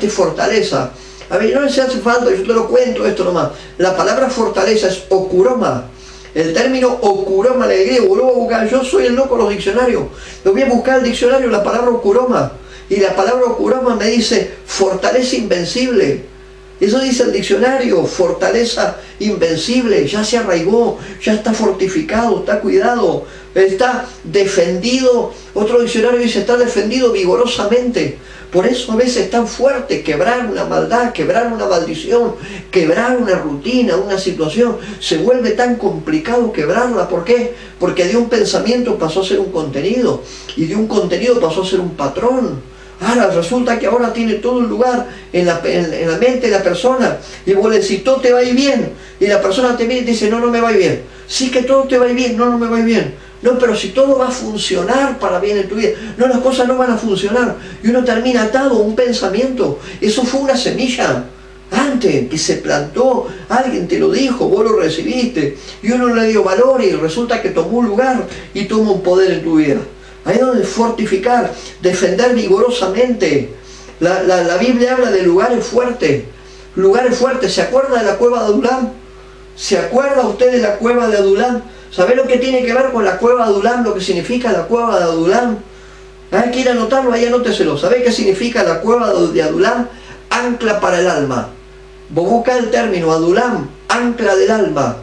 fortaleza. A ver, no se hace falta, yo te lo cuento esto nomás. La palabra fortaleza es okuroma. El término okuroma en el griego, lo voy a buscar, yo soy el loco de los diccionarios. Lo voy a buscar el diccionario, la palabra okuroma. Y la palabra okuroma me dice fortaleza invencible. Eso dice el diccionario, fortaleza invencible, ya se arraigó, ya está fortificado, está cuidado, está defendido. Otro diccionario dice, está defendido vigorosamente. Por eso a veces es tan fuerte quebrar una maldad, quebrar una maldición, quebrar una rutina, una situación. Se vuelve tan complicado quebrarla. ¿Por qué? Porque de un pensamiento pasó a ser un contenido, y de un contenido pasó a ser un patrón. Ahora resulta que ahora tiene todo un lugar en la mente de la persona. Y vos le decís, todo te va a ir bien. Y la persona te mira y te dice, no, no me va a ir bien. Sí que todo te va a ir bien, no, no me va a ir bien. No, pero si todo va a funcionar para bien en tu vida. No, las cosas no van a funcionar. Y uno termina atado a un pensamiento. Eso fue una semilla. Antes que se plantó, alguien te lo dijo, vos lo recibiste. Y uno le dio valor y resulta que tomó un lugar y toma un poder en tu vida. Ahí es donde fortificar, defender vigorosamente. La Biblia habla de lugares fuertes. Lugares fuertes. ¿Se acuerda de la cueva de Adulam? ¿Se acuerda usted de la cueva de Adulam? ¿Sabe lo que tiene que ver con la cueva de Adulam? Lo que significa la cueva de Adulam. ¿Quiere anotarlo? Ahí anóteselo. ¿Sabe qué significa la cueva de Adulam? Ancla para el alma. Vos busca el término Adulam, ancla del alma.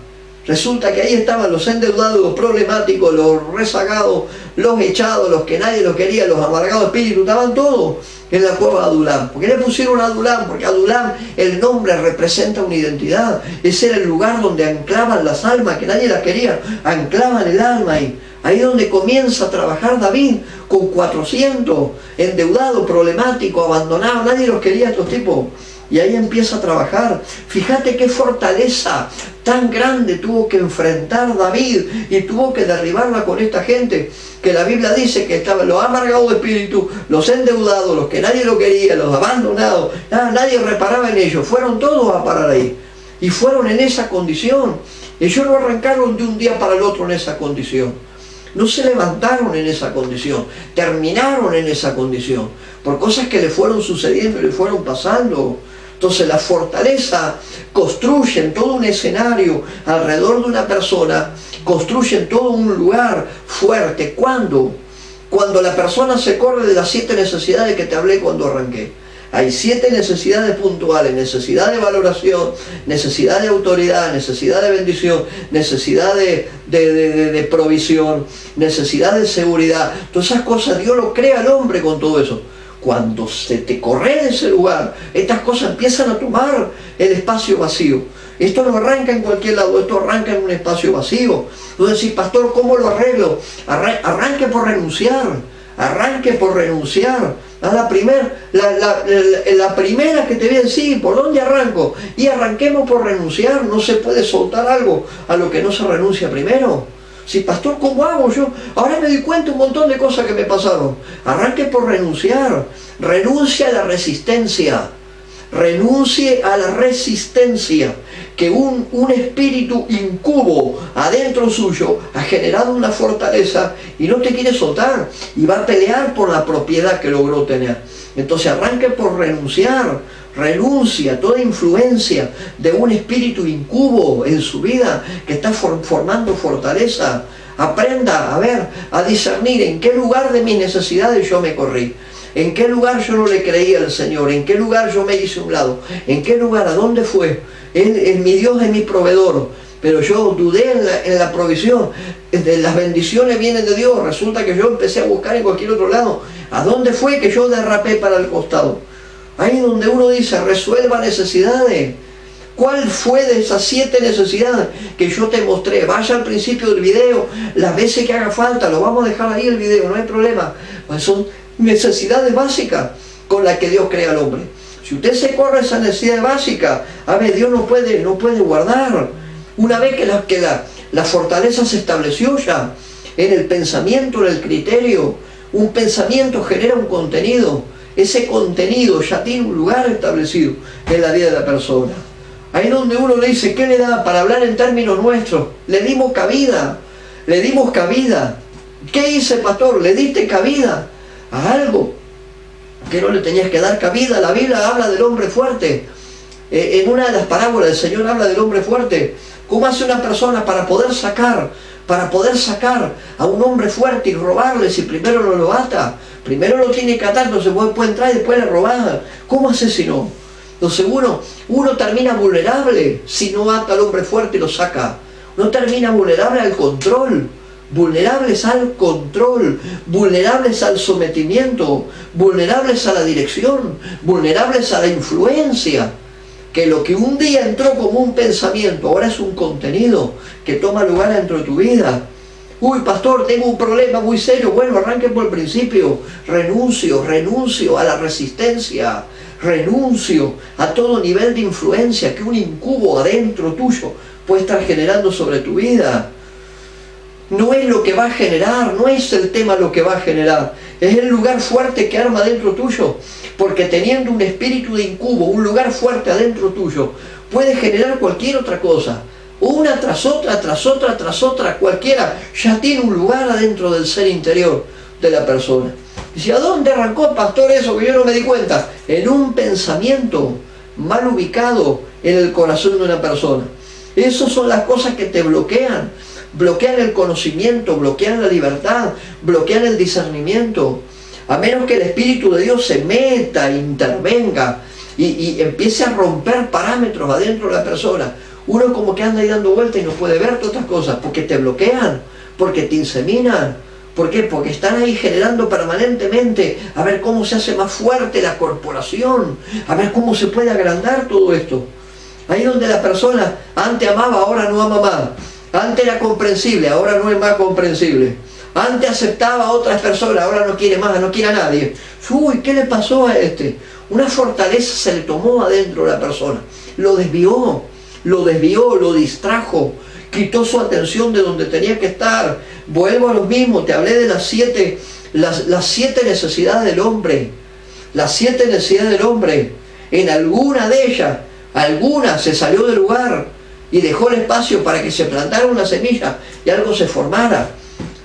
Resulta que ahí estaban los endeudados, los problemáticos, los rezagados, los echados, los que nadie los quería, los amargados espíritus, estaban todos en la cueva de Adulam. ¿Por qué le pusieron Adulam? Porque Adulam, el nombre representa una identidad. Ese era el lugar donde anclaban las almas, que nadie las quería, anclaban el alma ahí. Ahí es donde comienza a trabajar David con 400 endeudados, problemáticos, abandonados, nadie los quería a estos tipos. Y ahí empieza a trabajar. Fíjate qué fortaleza tan grande tuvo que enfrentar David y tuvo que derribarla con esta gente, que la Biblia dice que estaban los amargados de espíritu, los endeudados, los que nadie lo quería, los abandonados, nadie reparaba en ellos. Fueron todos a parar ahí y fueron en esa condición. Ellos no arrancaron de un día para el otro en esa condición. No se levantaron en esa condición, terminaron en esa condición, por cosas que le fueron sucediendo y le fueron pasando. Entonces la fortaleza construyen todo un escenario alrededor de una persona, construyen todo un lugar fuerte. ¿Cuándo? Cuando la persona se corre de las 7 necesidades que te hablé cuando arranqué. Hay 7 necesidades puntuales: necesidad de valoración, necesidad de autoridad, necesidad de bendición, necesidad de provisión, necesidad de seguridad. Todas esas cosas Dios lo crea al hombre con todo eso. Cuando se te corre de ese lugar, estas cosas empiezan a tomar el espacio vacío. Esto no arranca en cualquier lado, esto arranca en un espacio vacío. Entonces, decís, pastor, ¿cómo lo arreglo? Arranque por renunciar, arranque por renunciar. La primera que te voy a decir, ¿por dónde arranco? Y arranquemos por renunciar. No se puede soltar algo a lo que no se renuncia primero. Sí, pastor, ¿cómo hago yo? Ahora me doy cuenta un montón de cosas que me pasaron. Arranque por renunciar. Renuncia a la resistencia. Renuncie a la resistencia. que un espíritu incubo adentro suyo ha generado una fortaleza y no te quiere soltar y va a pelear por la propiedad que logró tener. Entonces arranque por renunciar, renuncia a toda influencia de un espíritu incubo en su vida que está formando fortaleza. Aprenda a ver, a discernir en qué lugar de mis necesidades yo me corrí. ¿En qué lugar yo no le creí al Señor? ¿En qué lugar yo me hice a un lado? ¿En qué lugar? ¿A dónde fue? Mi Dios es mi proveedor, pero yo dudé en la provisión. Las bendiciones vienen de Dios. Resulta que yo empecé a buscar en cualquier otro lado. ¿A dónde fue que yo derrapé para el costado? Ahí donde uno dice, resuelva necesidades. ¿Cuál fue de esas 7 necesidades que yo te mostré? Vaya al principio del video, las veces que haga falta, lo vamos a dejar ahí el video, no hay problema. Pues son necesidades básicas con las que Dios crea al hombre. Si usted se corre esa necesidad básica, a ver, Dios no puede guardar. Una vez que la fortaleza se estableció ya en el pensamiento, en el criterio, un pensamiento genera un contenido. Ese contenido ya tiene un lugar establecido en la vida de la persona. Ahí donde uno le dice, ¿qué le da? Para hablar en términos nuestros, le dimos cabida, le dimos cabida. ¿Qué hice, pastor? ¿Le diste cabida a algo que no le tenías que dar cabida? La Biblia habla del hombre fuerte. En una de las parábolas el Señor habla del hombre fuerte. ¿Cómo hace una persona para poder sacar a un hombre fuerte y robarle si primero no lo ata? Primero lo tiene que atar, no se puede entrar y después le robar. ¿Cómo hace si no? Entonces uno termina vulnerable si no ata al hombre fuerte y lo saca. Uno termina vulnerable al control. Vulnerables al control, vulnerables al sometimiento, vulnerables a la dirección, vulnerables a la influencia. Que lo que un día entró como un pensamiento, ahora es un contenido que toma lugar dentro de tu vida. Uy, pastor, tengo un problema muy serio. Bueno, arranque por el principio. Renuncio a la resistencia. Renuncio a todo nivel de influencia que un incubo adentro tuyo puede estar generando sobre tu vida. No es lo que va a generar, no es el tema lo que va a generar, es el lugar fuerte que arma dentro tuyo, porque teniendo un espíritu de incubo, un lugar fuerte adentro tuyo, puede generar cualquier otra cosa, una tras otra, cualquiera, ya tiene un lugar adentro del ser interior de la persona. Dice, ¿a dónde arrancó, pastor, eso que yo no me di cuenta? En un pensamiento mal ubicado en el corazón de una persona. Esas son las cosas que te bloquean. Bloquean el conocimiento, bloquean la libertad, bloquean el discernimiento. A menos que el Espíritu de Dios se meta, intervenga y empiece a romper parámetros adentro de la persona, uno como que anda ahí dando vueltas y no puede ver todas estas cosas, porque te bloquean, porque te inseminan. ¿Por qué? Porque están ahí generando permanentemente a ver cómo se hace más fuerte la corporación, a ver cómo se puede agrandar todo esto. Ahí donde la persona antes amaba, ahora no ama más. Antes era comprensible, ahora no es más comprensible. Antes aceptaba a otras personas, ahora no quiere más, no quiere a nadie. Uy, ¿qué le pasó a este? Una fortaleza se le tomó adentro de la persona. Lo desvió, lo distrajo, quitó su atención de donde tenía que estar. Vuelvo a lo mismo, te hablé de las siete necesidades del hombre. Las 7 necesidades del hombre. En alguna de ellas, alguna se salió del lugar y dejó el espacio para que se plantara una semilla y algo se formara.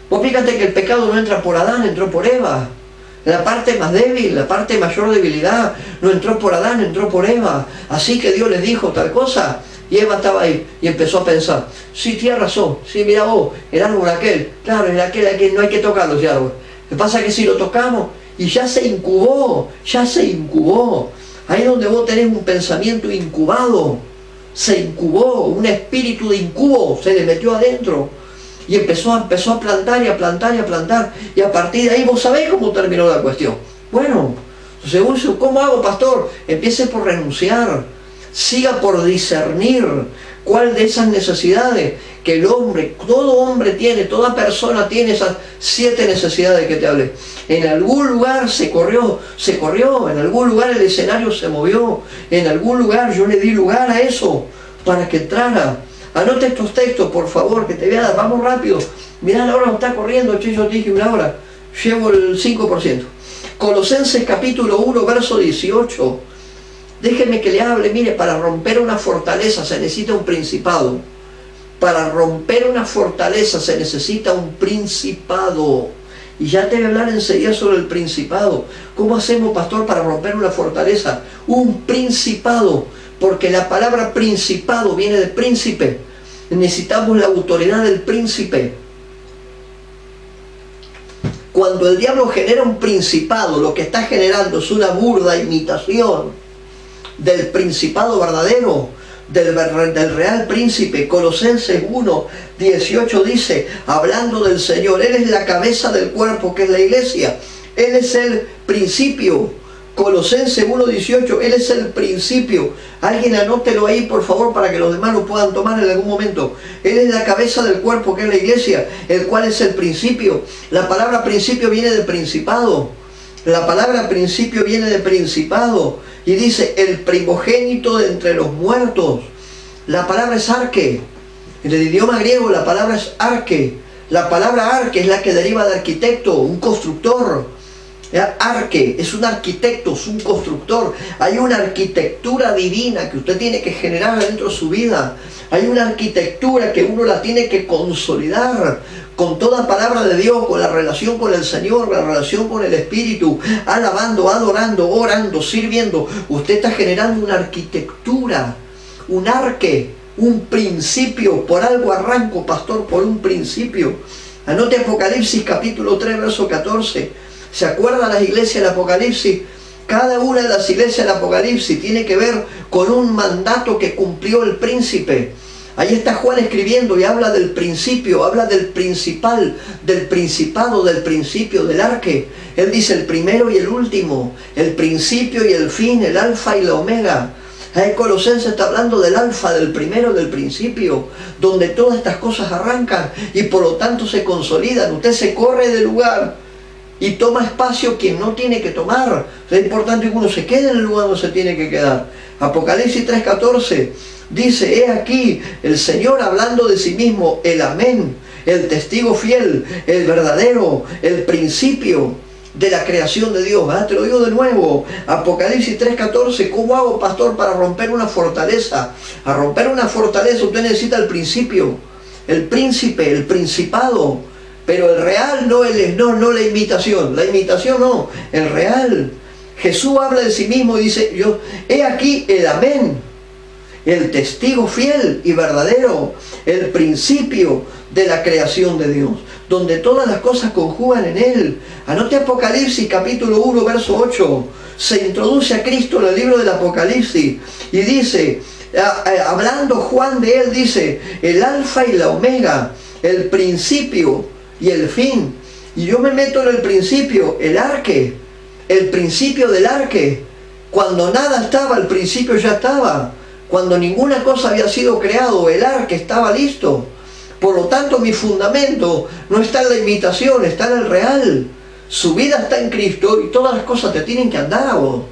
Vos fíjate que el pecado no entra por Adán, entró por Eva. La parte más débil, la parte de mayor debilidad, no entró por Adán, entró por Eva. Así que Dios les dijo tal cosa y Eva estaba ahí y empezó a pensar, sí, tienes razón, sí, mira vos, el árbol aquel, claro, el aquel no hay que tocarlo ese árbol. Lo que pasa es que si lo tocamos y ya se incubó. Ahí donde vos tenés un pensamiento incubado, se incubó, un espíritu de incubo se le metió adentro y empezó a plantar y a plantar y a partir de ahí vos sabés cómo terminó la cuestión. Bueno, según ¿cómo hago, pastor? Empiece por renunciar, siga por discernir cuál de esas necesidades que el hombre, todo hombre tiene, toda persona tiene esas 7 necesidades que te hablé. En algún lugar se corrió, en algún lugar el escenario se movió, en algún lugar yo le di lugar a eso para que entrara. Anote estos textos, por favor, que te voy a dar, vamos rápido. Mirá, la hora no está corriendo, che, yo te dije una hora, llevo el 5%. Colosenses capítulo 1, verso 18. Déjeme que le hable. Mire, para romper una fortaleza se necesita un principado. Para romper una fortaleza se necesita un principado. Y ya te voy a hablar enseguida sobre el principado. ¿Cómo hacemos, pastor, para romper una fortaleza? Un principado. Porque la palabra principado viene de príncipe. Necesitamos la autoridad del príncipe. Cuando el diablo genera un principado, lo que está generando es una burda imitación del principado verdadero, del real príncipe. Colosenses 1:18 dice, hablando del Señor, Él es la cabeza del cuerpo que es la iglesia. Él es el principio. Colosenses 1:18, Él es el principio. Alguien anótelo ahí, por favor, para que los demás lo puedan tomar en algún momento. Él es la cabeza del cuerpo que es la iglesia, el cual es el principio. La palabra principio viene de principado. La palabra principio viene de principado. Y dice, el primogénito de entre los muertos. La palabra es arque. En el idioma griego la palabra es arque. La palabra arque es la que deriva de arquitecto, un constructor. Arque es un arquitecto, es un constructor. Hay una arquitectura divina que usted tiene que generar dentro de su vida. Hay una arquitectura que uno la tiene que consolidar con toda palabra de Dios, con la relación con el Señor, la relación con el Espíritu, alabando, adorando, orando, sirviendo. Usted está generando una arquitectura, un arque, un principio. Por algo arranco, pastor, por un principio. Anote Apocalipsis capítulo 3, verso 14. ¿Se acuerdan las iglesias del Apocalipsis? Cada una de las iglesias del Apocalipsis tiene que ver con un mandato que cumplió el príncipe. Ahí está Juan escribiendo y habla del principio, habla del principal, del principado, del principio, del arque. Él dice el primero y el último, el principio y el fin, el alfa y la omega. Ahí Colosenses está hablando del alfa, del primero, del principio, donde todas estas cosas arrancan y por lo tanto se consolidan. Usted se corre del lugar y toma espacio quien no tiene que tomar. Es importante que uno se quede en el lugar donde se tiene que quedar. Apocalipsis 3:14 dice, he aquí el Señor hablando de sí mismo, el amén, el testigo fiel, el verdadero, el principio de la creación de Dios. Te lo digo de nuevo, Apocalipsis 3:14. ¿Cómo hago, pastor, para romper una fortaleza? A romper una fortaleza usted necesita el principio, el príncipe, el principado. Pero el real, no la imitación. La imitación no, el real. Jesús habla de sí mismo y dice, yo, he aquí el amén, el testigo fiel y verdadero, el principio de la creación de Dios, donde todas las cosas conjugan en Él. Anote Apocalipsis capítulo 1, verso 8. Se introduce a Cristo en el libro del Apocalipsis y dice, hablando Juan de Él, dice, el alfa y la omega, el principio y el fin. Y yo me meto en el principio, el arque, el principio del arque. Cuando nada estaba, el principio ya estaba. Cuando ninguna cosa había sido creado, el arque estaba listo. Por lo tanto, mi fundamento no está en la imitación, está en el real. Su vida está en Cristo y todas las cosas te tienen que andar a vos.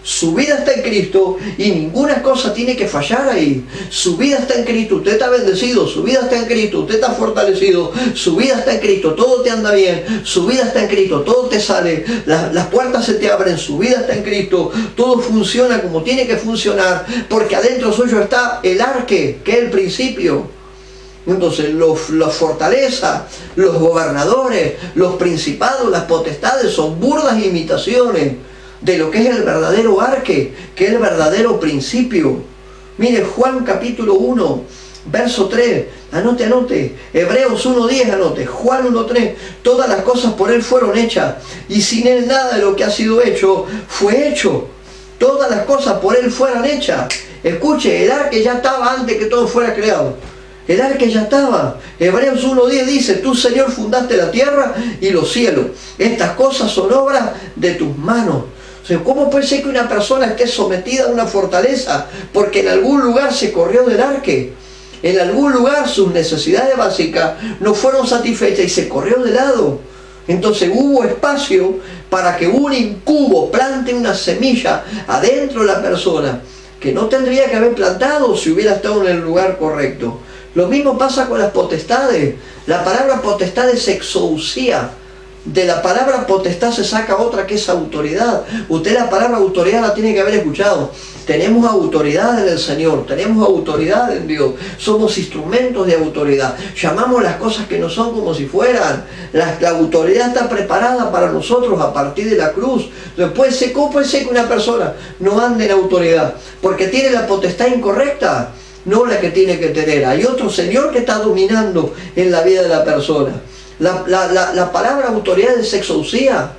Su vida está en Cristo y ninguna cosa tiene que fallar ahí. Su vida está en Cristo, usted está bendecido. Su vida está en Cristo, usted está fortalecido. Su vida está en Cristo, todo te anda bien. Su vida está en Cristo, todo te sale. Las puertas se te abren, su vida está en Cristo. Todo funciona como tiene que funcionar, porque adentro suyo está el arque, que es el principio. Entonces las fortalezas, los gobernadores, los principados, las potestades son burdas imitaciones de lo que es el verdadero arque, que es el verdadero principio. Mire, Juan capítulo 1, verso 3, anote, Hebreos 1:10, anote, Juan 1:3, todas las cosas por Él fueron hechas, y sin Él nada de lo que ha sido hecho fue hecho. Todas las cosas por Él fueron hechas. Escuche, el arque ya estaba antes que todo fuera creado. El arque ya estaba. Hebreos 1:10 dice, tú, Señor, fundaste la tierra y los cielos. Estas cosas son obras de tus manos. O sea, ¿cómo puede ser que una persona esté sometida a una fortaleza? Porque en algún lugar se corrió del arque. En algún lugar sus necesidades básicas no fueron satisfechas y se corrió de lado. Entonces hubo espacio para que un incubo plante una semilla adentro de la persona que no tendría que haber plantado si hubiera estado en el lugar correcto. Lo mismo pasa con las potestades. La palabra potestad es exousia. De la palabra potestad se saca otra que es autoridad. Usted la palabra autoridad la tiene que haber escuchado. Tenemos autoridad en el Señor, tenemos autoridad en Dios, somos instrumentos de autoridad. Llamamos las cosas que no son como si fueran. La autoridad está preparada para nosotros a partir de la cruz. Entonces, ¿cómo puede ser que una persona no ande en autoridad? Porque tiene la potestad incorrecta, no la que tiene que tener. Hay otro Señor que está dominando en la vida de la persona. La palabra autoridad es exousia.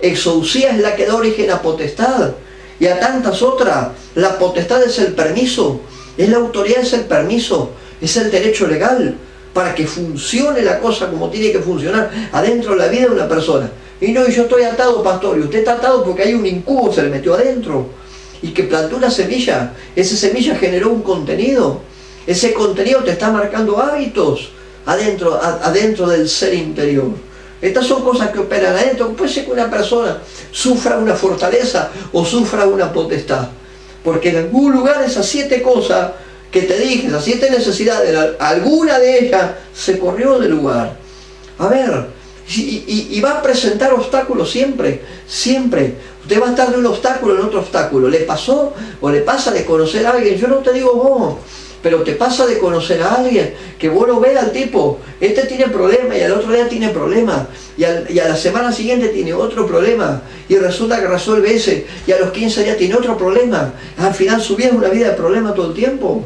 Exousia es la que da origen a potestad y a tantas otras. La potestad es el permiso, es la autoridad, es el permiso, es el derecho legal para que funcione la cosa como tiene que funcionar adentro de la vida de una persona. Y no, yo estoy atado, pastor, y usted está atado porque hay un incubo, se le metió adentro y que plantó una semilla. Esa semilla generó un contenido, ese contenido te está marcando hábitos adentro del ser interior. Estas son cosas que operan adentro. Puede ser que una persona sufra una fortaleza o sufra una potestad, porque en algún lugar esas 7 cosas que te dije, esas 7 necesidades, alguna de ellas se corrió del lugar. A ver, y va a presentar obstáculos siempre, siempre. Usted va a estar de un obstáculo en otro obstáculo. ¿Le pasó o le pasa de conocer a alguien? Yo no te digo vos, pero te pasa de conocer a alguien que vos lo ves al tipo, este tiene problema y al otro día tiene problema y a la semana siguiente tiene otro problema y resulta que resuelve ese y a los 15 días tiene otro problema. Al final su vida es una vida de problemas todo el tiempo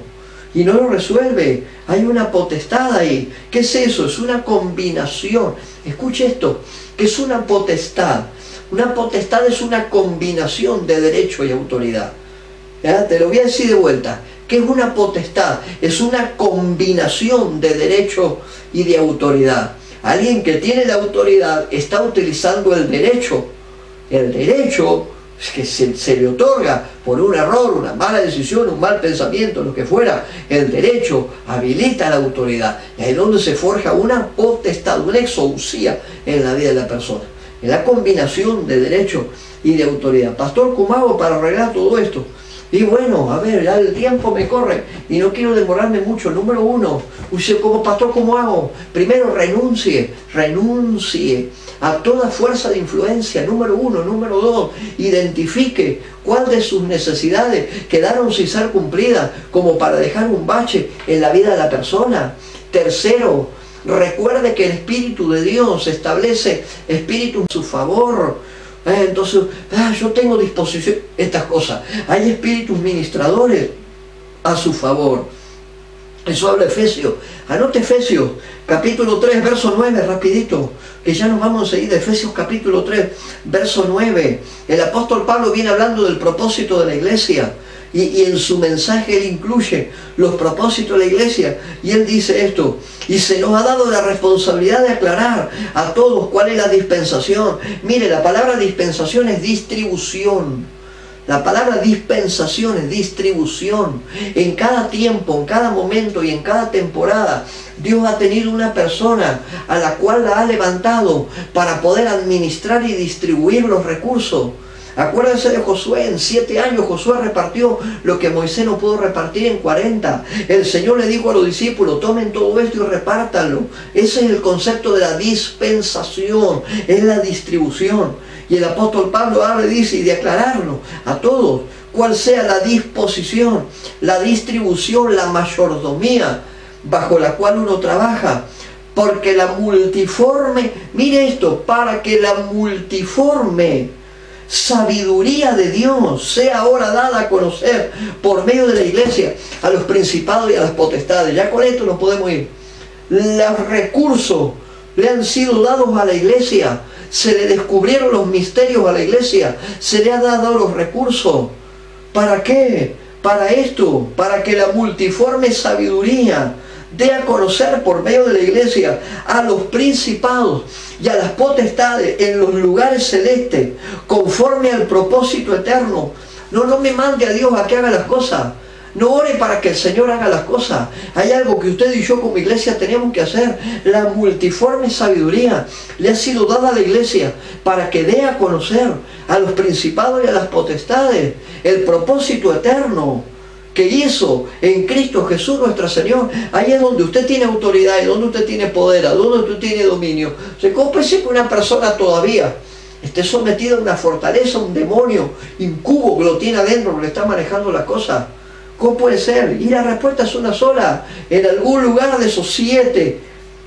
y no lo resuelve. Hay una potestad ahí. ¿Qué es eso? Es una combinación. Escuche esto, que es una potestad. Una potestad es una combinación de derecho y autoridad. ¿Ya? Te lo voy a decir de vuelta. ¿Qué es una potestad? Es una combinación de derecho y de autoridad. Alguien que tiene la autoridad está utilizando el derecho. El derecho que se le otorga por un error, una mala decisión, un mal pensamiento, lo que fuera. El derecho habilita la autoridad. Y ahí es donde se forja una potestad, una exousia en la vida de la persona. En la combinación de derecho y de autoridad. Pastor, ¿cómo hago para arreglar todo esto? Y bueno, a ver, ya el tiempo me corre y no quiero demorarme mucho. Número 1, como pastor, ¿cómo hago? Primero, renuncie a toda fuerza de influencia. Número 1. Número 2, identifique cuál de sus necesidades quedaron sin ser cumplidas como para dejar un bache en la vida de la persona. Tercero, recuerde que el Espíritu de Dios establece espíritu en su favor. Entonces, yo tengo disposición estas cosas. Hay espíritus ministradores a su favor. Eso habla Efesios. Anote Efesios, capítulo 3, verso 9, rapidito, que ya nos vamos a ir de Efesios capítulo 3, verso 9. El apóstol Pablo viene hablando del propósito de la iglesia. Y en su mensaje él incluye los propósitos de la iglesia. Y él dice esto: y se nos ha dado la responsabilidad de aclarar a todos cuál es la dispensación. Mire, la palabra dispensación es distribución. La palabra dispensación es distribución. En cada tiempo, en cada momento y en cada temporada, Dios ha tenido una persona a la cual la ha levantado para poder administrar y distribuir los recursos. Acuérdense de Josué. En 7 años Josué repartió lo que Moisés no pudo repartir en 40. El Señor le dijo a los discípulos: tomen todo esto y repártanlo. Ese es el concepto de la dispensación, es la distribución. Y el apóstol Pablo habla, dice, y de aclararlo a todos cuál sea la disposición, la distribución, la mayordomía bajo la cual uno trabaja. Porque la multiforme, mire esto, para que la multiforme sabiduría de Dios sea ahora dada a conocer por medio de la iglesia a los principados y a las potestades. Ya con esto nos podemos ir. Los recursos le han sido dados a la iglesia, se le descubrieron los misterios a la iglesia, se le ha dado los recursos. ¿Para qué? Para esto, para que la multiforme sabiduría dé a conocer por medio de la iglesia a los principados y a las potestades en los lugares celestes, conforme al propósito eterno. No me mande a Dios a que haga las cosas. No ore para que el Señor haga las cosas. Hay algo que usted y yo como iglesia tenemos que hacer. La multiforme sabiduría le ha sido dada a la iglesia para que dé a conocer a los principados y a las potestades el propósito eterno que hizo en Cristo Jesús nuestro Señor. Ahí es donde usted tiene autoridad, y donde usted tiene poder, donde usted tiene dominio. ¿Cómo puede ser que una persona todavía esté sometido a una fortaleza, a un demonio incubo que lo tiene adentro, que le está manejando las cosas. ¿Cómo puede ser? Y la respuesta es una sola. En algún lugar de esos 7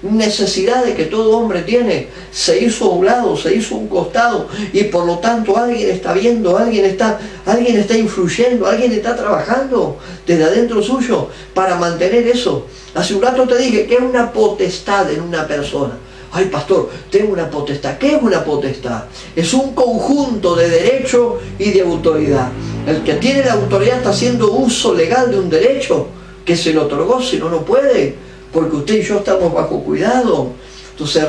necesidades que todo hombre tiene, se hizo a un lado, se hizo a un costado, y por lo tanto alguien está viendo, alguien está influyendo, alguien está trabajando desde adentro suyo para mantener eso. Hace un rato te dije que es una potestad en una persona. Ay, pastor, tengo una potestad. ¿Qué es una potestad? Es un conjunto de derecho y de autoridad. El que tiene la autoridad está haciendo uso legal de un derecho que se le otorgó, si no, no puede, porque usted y yo estamos bajo cuidado. Entonces,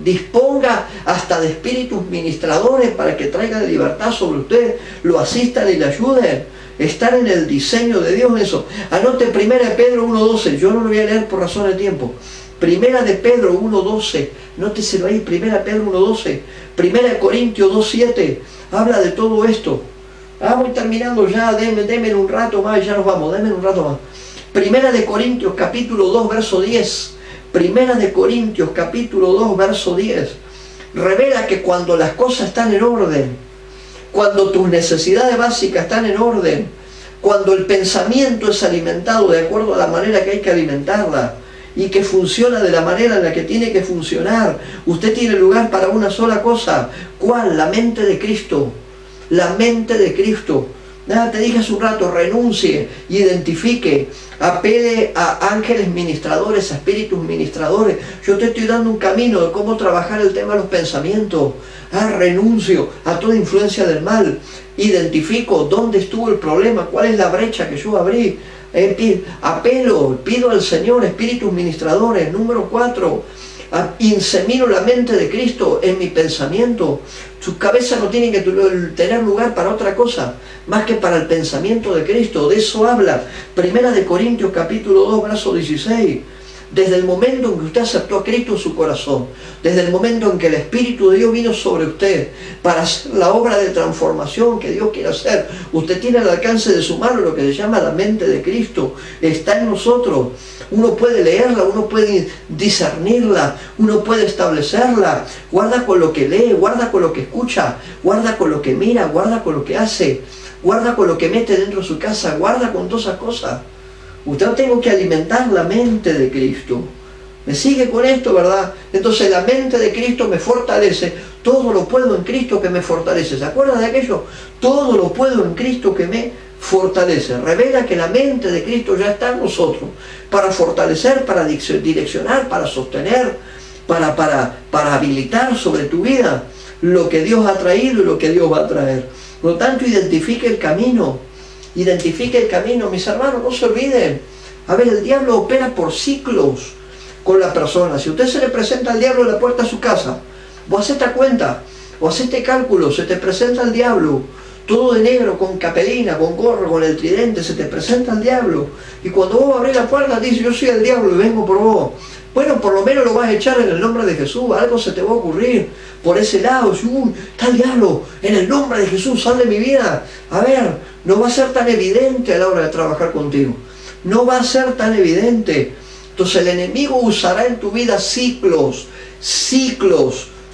disponga hasta de espíritus ministradores para que traigan libertad sobre usted, lo asistan y le ayuden. Estar en el diseño de Dios en eso. Anote 1 Pedro 1:12, yo no lo voy a leer por razón de tiempo. 1 Pedro 1:12, nóteselo ahí, 1 Pedro 1:12, 1 Corintios 2:7, habla de todo esto. Voy terminando ya, denme un rato más, ya nos vamos, denme un rato más. 1 Corintios capítulo 2, verso 10, 1 Corintios capítulo 2, verso 10, revela que cuando las cosas están en orden, cuando tus necesidades básicas están en orden, cuando el pensamiento es alimentado de acuerdo a la manera que hay que alimentarla, y que funciona de la manera en la que tiene que funcionar, usted tiene lugar para una sola cosa. ¿Cuál? La mente de Cristo. La mente de Cristo. Nada, te dije hace un rato, renuncie, identifique, apele a ángeles ministradores, a espíritus ministradores. Yo te estoy dando un camino de cómo trabajar el tema de los pensamientos. Renuncio a toda influencia del mal. Identifico dónde estuvo el problema, cuál es la brecha que yo abrí. Pido al Señor espíritus ministradores. Número 4, insemino la mente de Cristo en mi pensamiento. Su cabeza no tiene que tener lugar para otra cosa más que para el pensamiento de Cristo. De eso habla 1 Corintios capítulo 2, verso 16. Desde el momento en que usted aceptó a Cristo en su corazón, desde el momento en que el Espíritu de Dios vino sobre usted para hacer la obra de transformación que Dios quiere hacer, usted tiene al alcance de su mano lo que se llama la mente de Cristo. Está en nosotros. Uno puede leerla, uno puede discernirla, uno puede establecerla. Guarda con lo que lee, guarda con lo que escucha, guarda con lo que mira, guarda con lo que hace, guarda con lo que mete dentro de su casa, guarda con todas esas cosas. Usted tengo que alimentar la mente de Cristo. ¿Me sigue con esto, verdad? Entonces la mente de Cristo me fortalece. Todo lo puedo en Cristo que me fortalece. ¿Se acuerdan de aquello? Todo lo puedo en Cristo que me fortalece. Revela que la mente de Cristo ya está en nosotros. Para fortalecer, para direccionar, para sostener, para habilitar sobre tu vida lo que Dios ha traído y lo que Dios va a traer. Por lo tanto, identifique el camino. Identifique el camino, mis hermanos, no se olviden. A ver, el diablo opera por ciclos con la persona. Si usted se le presenta al diablo en la puerta de su casa, vos hacete cuenta, o hacete cálculo, se te presenta el diablo, todo de negro, con capelina, con gorro, con el tridente, se te presenta el diablo. Y cuando vos abrís la puerta, dice, yo soy el diablo y vengo por vos. Bueno, por lo menos lo vas a echar en el nombre de Jesús, algo se te va a ocurrir por ese lado. Está el diablo, en el nombre de Jesús, sal de mi vida. A ver, no va a ser tan evidente a la hora de trabajar contigo. No va a ser tan evidente. Entonces el enemigo usará en tu vida ciclos.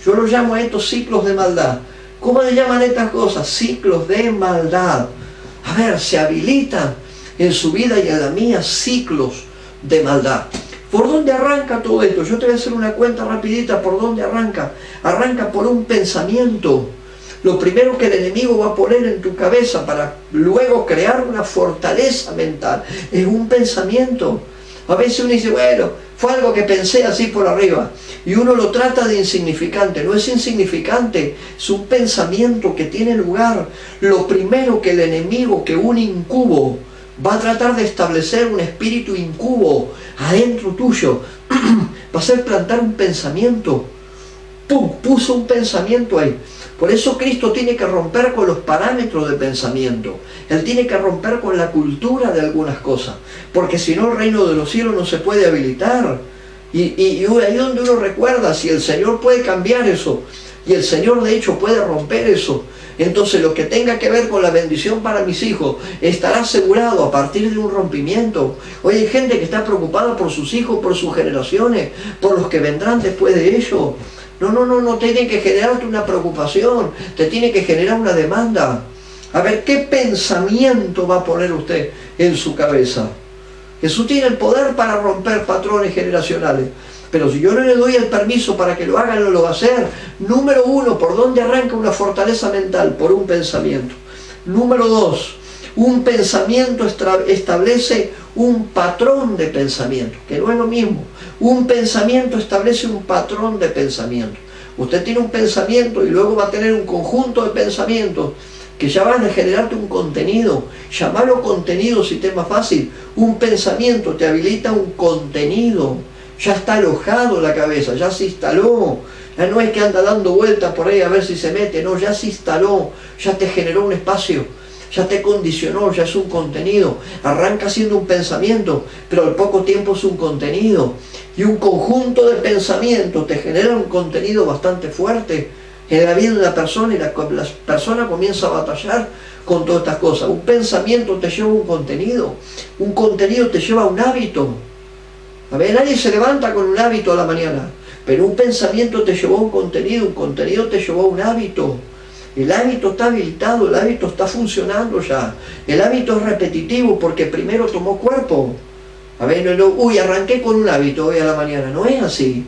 Yo lo llamo a estos ciclos de maldad. ¿Cómo le llaman estas cosas? Ciclos de maldad. A ver, se habilitan en su vida y en la mía ciclos de maldad. ¿Por dónde arranca todo esto? Yo te voy a hacer una cuenta rapidita por dónde arranca. Arranca por un pensamiento. Lo primero que el enemigo va a poner en tu cabeza para luego crear una fortaleza mental es un pensamiento. A veces uno dice, bueno, fue algo que pensé así por arriba. Y uno lo trata de insignificante. No es insignificante, es un pensamiento que tiene lugar. Lo primero que el enemigo, que un incubo, va a tratar de establecer un espíritu incubo adentro tuyo. Va a hacer plantar un pensamiento. ¡Pum! Puso un pensamiento ahí. Por eso Cristo tiene que romper con los parámetros de pensamiento. Él tiene que romper con la cultura de algunas cosas. Porque si no, el reino de los cielos no se puede habilitar. Y ahí donde uno recuerda, si el Señor puede cambiar eso, Y el Señor de hecho puede romper eso. Entonces lo que tenga que ver con la bendición para mis hijos estará asegurado a partir de un rompimiento. Hoy hay gente que está preocupada por sus hijos, por sus generaciones, por los que vendrán después de ellos. No tiene que generarte una preocupación, te tiene que generar una demanda. A ver, ¿qué pensamiento va a poner usted en su cabeza? Jesús tiene el poder para romper patrones generacionales. Pero si yo no le doy el permiso para que lo haga, no lo va a hacer. Número uno, ¿por dónde arranca una fortaleza mental? Por un pensamiento. Número dos, un pensamiento establece un patrón de pensamiento, que no es lo mismo. Un pensamiento establece un patrón de pensamiento. Usted tiene un pensamiento y luego va a tener un conjunto de pensamientos que ya van a generarte un contenido. Llamarlo contenido si te es más fácil. Un pensamiento te habilita un contenido. Ya está alojado en la cabeza, ya se instaló. Ya no es que anda dando vueltas por ahí a ver si se mete, no, ya se instaló, ya te generó un espacio, ya te condicionó, ya es un contenido. Arranca siendo un pensamiento, pero al poco tiempo es un contenido. Y un conjunto de pensamientos te genera un contenido bastante fuerte en la vida de una persona, y la persona comienza a batallar con todas estas cosas. Un pensamiento te lleva a un contenido te lleva a un hábito. A ver, nadie se levanta con un hábito a la mañana, pero un pensamiento te llevó a un contenido te llevó a un hábito. El hábito está habilitado, el hábito está funcionando ya. El hábito es repetitivo porque primero tomó cuerpo. A ver, arranqué con un hábito hoy a la mañana. No es así.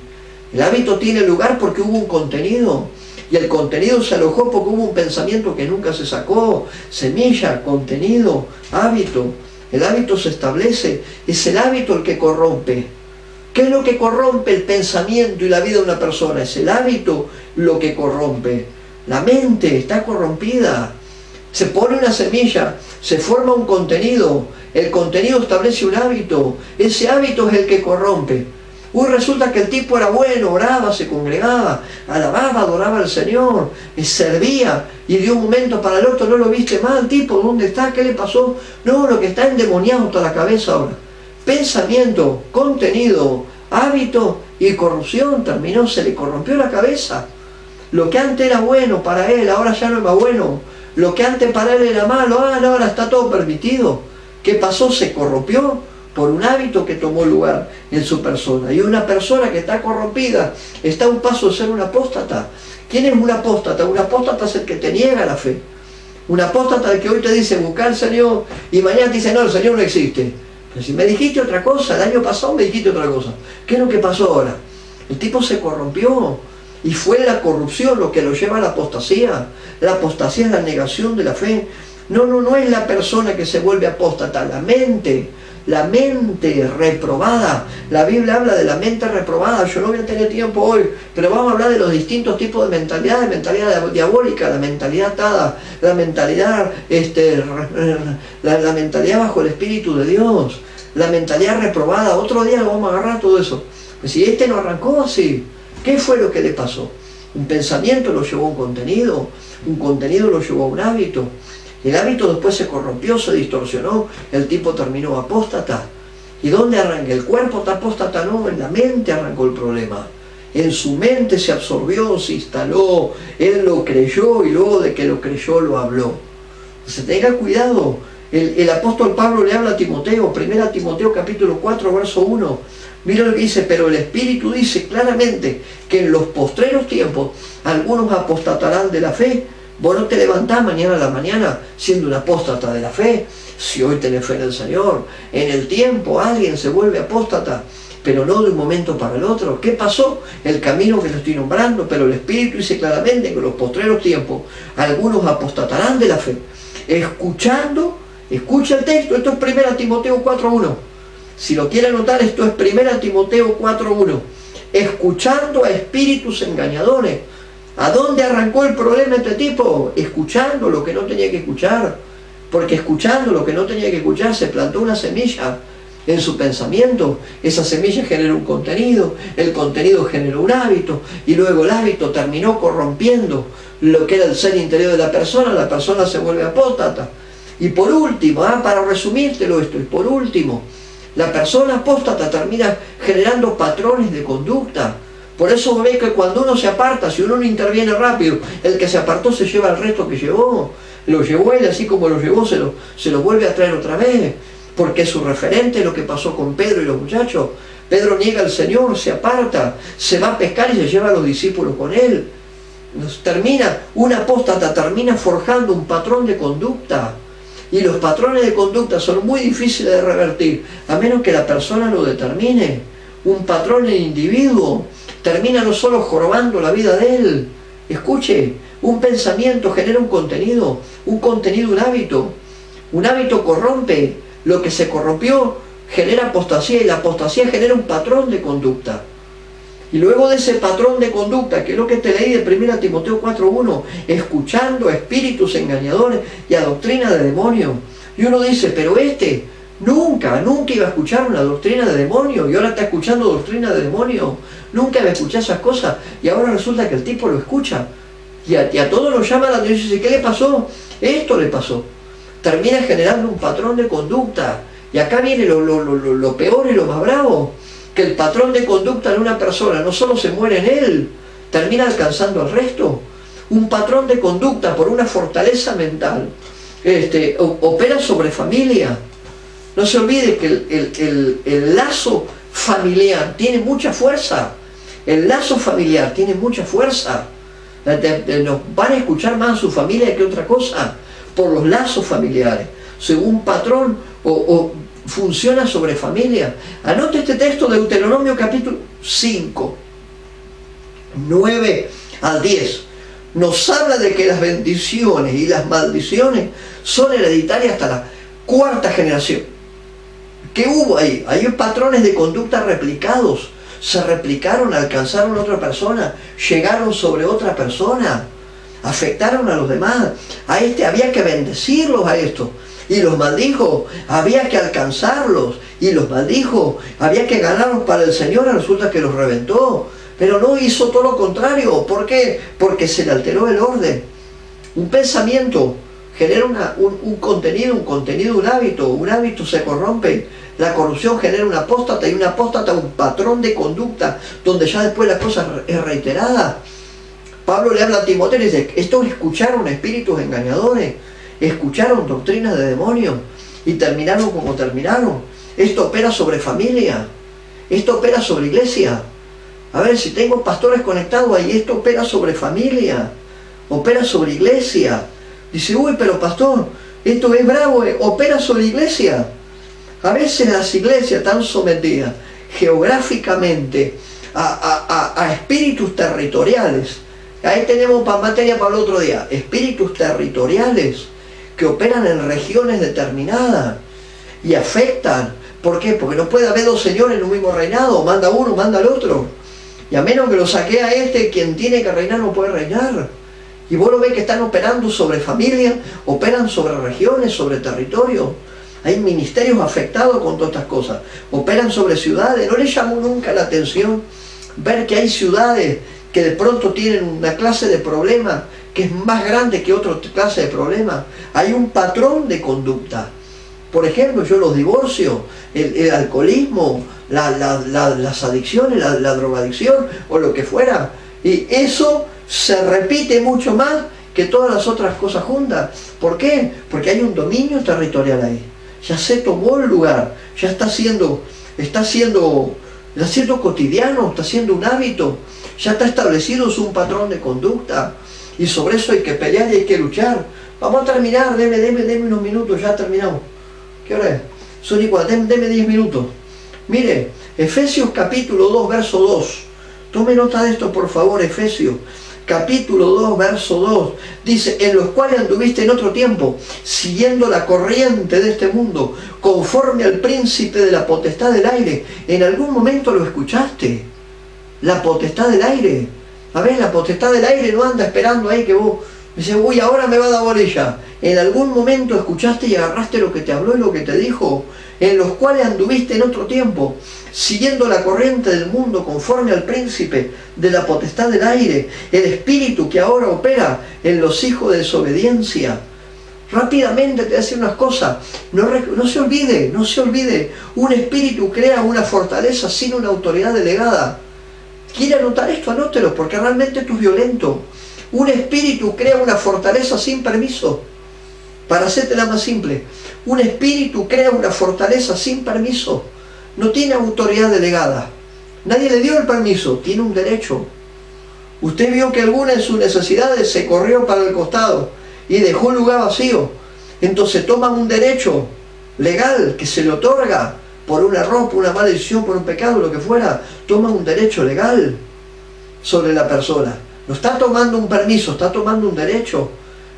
El hábito tiene lugar porque hubo un contenido. Y el contenido se alojó porque hubo un pensamiento que nunca se sacó. Semilla, contenido, hábito. El hábito se establece. Es el hábito el que corrompe. ¿Qué es lo que corrompe el pensamiento y la vida de una persona? Es el hábito lo que corrompe. La mente está corrompida. Se pone una semilla, se forma un contenido. El contenido establece un hábito. Ese hábito es el que corrompe. Resulta que el tipo era bueno, oraba, se congregaba, alababa, adoraba al Señor, servía, y de un momento para el otro no lo viste más, el tipo, ¿dónde está? ¿Qué le pasó? No, lo que está endemoniado toda la cabeza ahora. Pensamiento, contenido, hábito y corrupción, terminó, se le corrompió la cabeza. Lo que antes era bueno para él, ahora ya no es más bueno. Lo que antes para él era malo, ahora está todo permitido. ¿Qué pasó? Se corrompió por un hábito que tomó lugar en su persona. Y una persona que está corrompida está a un paso de ser un apóstata. ¿Quién es un apóstata? Un apóstata es el que te niega la fe. Un apóstata es el que hoy te dice buscar al Señor y mañana te dice no, el Señor no existe. Pero si me dijiste otra cosa, el año pasado me dijiste otra cosa. ¿Qué es lo que pasó ahora? El tipo se corrompió y fue la corrupción lo que lo lleva a la apostasía. La apostasía es la negación de la fe. No es la persona que se vuelve apóstata, la mente reprobada. La Biblia habla de la mente reprobada. Yo no voy a tener tiempo hoy, pero vamos a hablar de los distintos tipos de mentalidad diabólica, la mentalidad atada, la mentalidad la mentalidad bajo el Espíritu de Dios, la mentalidad reprobada. Otro día lo vamos a agarrar todo eso. Pues si no arrancó así, ¿qué fue lo que le pasó? Un pensamiento lo llevó a un contenido lo llevó a un hábito. El hábito después se corrompió, se distorsionó, el tipo terminó apóstata. ¿Y dónde arranca? El cuerpo está apóstata, no, en la mente arrancó el problema. En su mente se absorbió, se instaló, él lo creyó y luego de que lo creyó lo habló. Entonces tenga cuidado. El apóstol Pablo le habla a Timoteo, 1 Timoteo capítulo 4, verso 1. Mira lo que dice, pero el Espíritu dice claramente que en los postreros tiempos algunos apostatarán de la fe. Vos no te levantás mañana a la mañana siendo un apóstata de la fe. Si hoy tenés fe en el Señor, en el tiempo alguien se vuelve apóstata, pero no de un momento para el otro. ¿Qué pasó? El camino que lo estoy nombrando, pero el Espíritu dice claramente que en los postreros tiempos algunos apostatarán de la fe. Escucha el texto, esto es 1 Timoteo 4.1. Si lo quiere anotar, esto es 1 Timoteo 4.1. Escuchando a espíritus engañadores. ¿A dónde arrancó el problema este tipo? Escuchando lo que no tenía que escuchar. Porque escuchando lo que no tenía que escuchar se plantó una semilla en su pensamiento. Esa semilla generó un contenido, el contenido generó un hábito y luego el hábito terminó corrompiendo lo que era el ser interior de la persona se vuelve apóstata. Y por último, para resumírtelo esto, y por último, la persona apóstata termina generando patrones de conducta. Por eso ve que cuando uno se aparta, si uno no interviene rápido, el que se apartó se lleva el resto que llevó. Lo llevó él, así como lo llevó, se lo vuelve a traer otra vez. Porque es su referente lo que pasó con Pedro y los muchachos. Pedro niega al Señor, se aparta, se va a pescar y se lleva a los discípulos con él. Un apóstata termina forjando un patrón de conducta. Y los patrones de conducta son muy difíciles de revertir, a menos que la persona lo determine. Un patrón en individuo termina no solo jorobando la vida de él. Escuche, un pensamiento genera un contenido un hábito. Un hábito corrompe, lo que se corrompió genera apostasía, y la apostasía genera un patrón de conducta. Y luego de ese patrón de conducta, que es lo que te leí de 1 Timoteo 4:1, escuchando a espíritus engañadores y a doctrina de demonios. Y uno dice, pero nunca iba a escuchar una doctrina de demonios, y ahora está escuchando doctrina de demonios. Nunca iba a escuchar esas cosas, y ahora resulta que el tipo lo escucha. Y a todos lo llama la atención y dice, ¿qué le pasó? Esto le pasó. Termina generando un patrón de conducta. Y acá viene lo peor y lo más bravo, que el patrón de conducta de una persona no solo se muere en él, termina alcanzando al resto. Un patrón de conducta por una fortaleza mental opera sobre familia. No se olvide que el lazo familiar tiene mucha fuerza. El lazo familiar tiene mucha fuerza. Nos van a escuchar más a su familia que otra cosa, por los lazos familiares. Según un patrón funciona sobre familia. Anote este texto de Deuteronomio capítulo 5, 9 al 10. Nos habla de que las bendiciones y las maldiciones son hereditarias hasta la 4ª generación. ¿Qué hubo ahí? Hay patrones de conducta replicados. Se replicaron, alcanzaron a otra persona, llegaron sobre otra persona, afectaron a los demás. Había que bendecirlos a estos, y los maldijo. Había que alcanzarlos, y los maldijo. Había que ganarlos para el Señor, y resulta que los reventó. Pero no, hizo todo lo contrario. ¿Por qué? Porque se le alteró el orden. Un pensamiento genera un contenido, un hábito. Un hábito se corrompe. La corrupción genera un apóstata, y un apóstata un patrón de conducta, donde ya después la cosa es reiterada. Pablo le habla a Timoteo y dice, estos escucharon espíritus engañadores, escucharon doctrinas de demonios, y terminaron como terminaron. Esto opera sobre familia, esto opera sobre iglesia. A ver, si tengo pastores conectados ahí, esto opera sobre familia, opera sobre iglesia. Dice, uy, pero pastor, esto es bravo, opera sobre iglesia. A veces las iglesias están sometidas geográficamente a espíritus territoriales. Ahí tenemos materia para el otro día. Espíritus territoriales que operan en regiones determinadas y afectan. ¿Por qué? Porque no puede haber dos señores en un mismo reinado. Manda uno, manda al otro. Y a menos que lo saque a quien tiene que reinar no puede reinar. Y vos lo ves que están operando sobre familias, operan sobre regiones, sobre territorios. Hay ministerios afectados con todas estas cosas. Operan sobre ciudades. ¿No les llamó nunca la atención ver que hay ciudades que de pronto tienen una clase de problema que es más grande que otra clase de problema? Hay un patrón de conducta. Por ejemplo, los divorcios, el alcoholismo, las adicciones, la drogadicción o lo que fuera. Y eso se repite mucho más que todas las otras cosas juntas. ¿Por qué? Porque hay un dominio territorial ahí. Ya se tomó el lugar, ya está siendo cotidiano, está siendo un hábito, ya está establecido un patrón de conducta, y sobre eso hay que pelear y hay que luchar. Vamos a terminar, deme unos minutos, ya terminamos. ¿Qué hora es? Son igual, deme 10 minutos. Mire, Efesios capítulo 2, verso 2. Tome nota de esto, por favor. Efesios capítulo 2, verso 2, dice, en los cuales anduviste en otro tiempo, siguiendo la corriente de este mundo, conforme al príncipe de la potestad del aire. En algún momento lo escuchaste, la potestad del aire. A ver, la potestad del aire no anda esperando ahí que vos dices, uy, ahora me va a dar bolilla. En algún momento escuchaste y agarraste lo que te habló y lo que te dijo, en los cuales anduviste en otro tiempo, siguiendo la corriente del mundo, conforme al príncipe de la potestad del aire, el espíritu que ahora opera en los hijos de desobediencia. Rápidamente te voy a decir unas cosas, no se olvide, un espíritu crea una fortaleza sin una autoridad delegada. ¿Quiere anotar esto? Anótelo, porque realmente esto es violento. Un espíritu crea una fortaleza sin permiso. Para hacértela más simple, un espíritu crea una fortaleza sin permiso. No tiene autoridad delegada. Nadie le dio el permiso, tiene un derecho. Usted vio que alguna de sus necesidades se corrió para el costado y dejó un lugar vacío. Entonces toma un derecho legal que se le otorga por un error, por una mala decisión, por un pecado, lo que fuera. Toma un derecho legal sobre la persona. No está tomando un permiso, está tomando un derecho.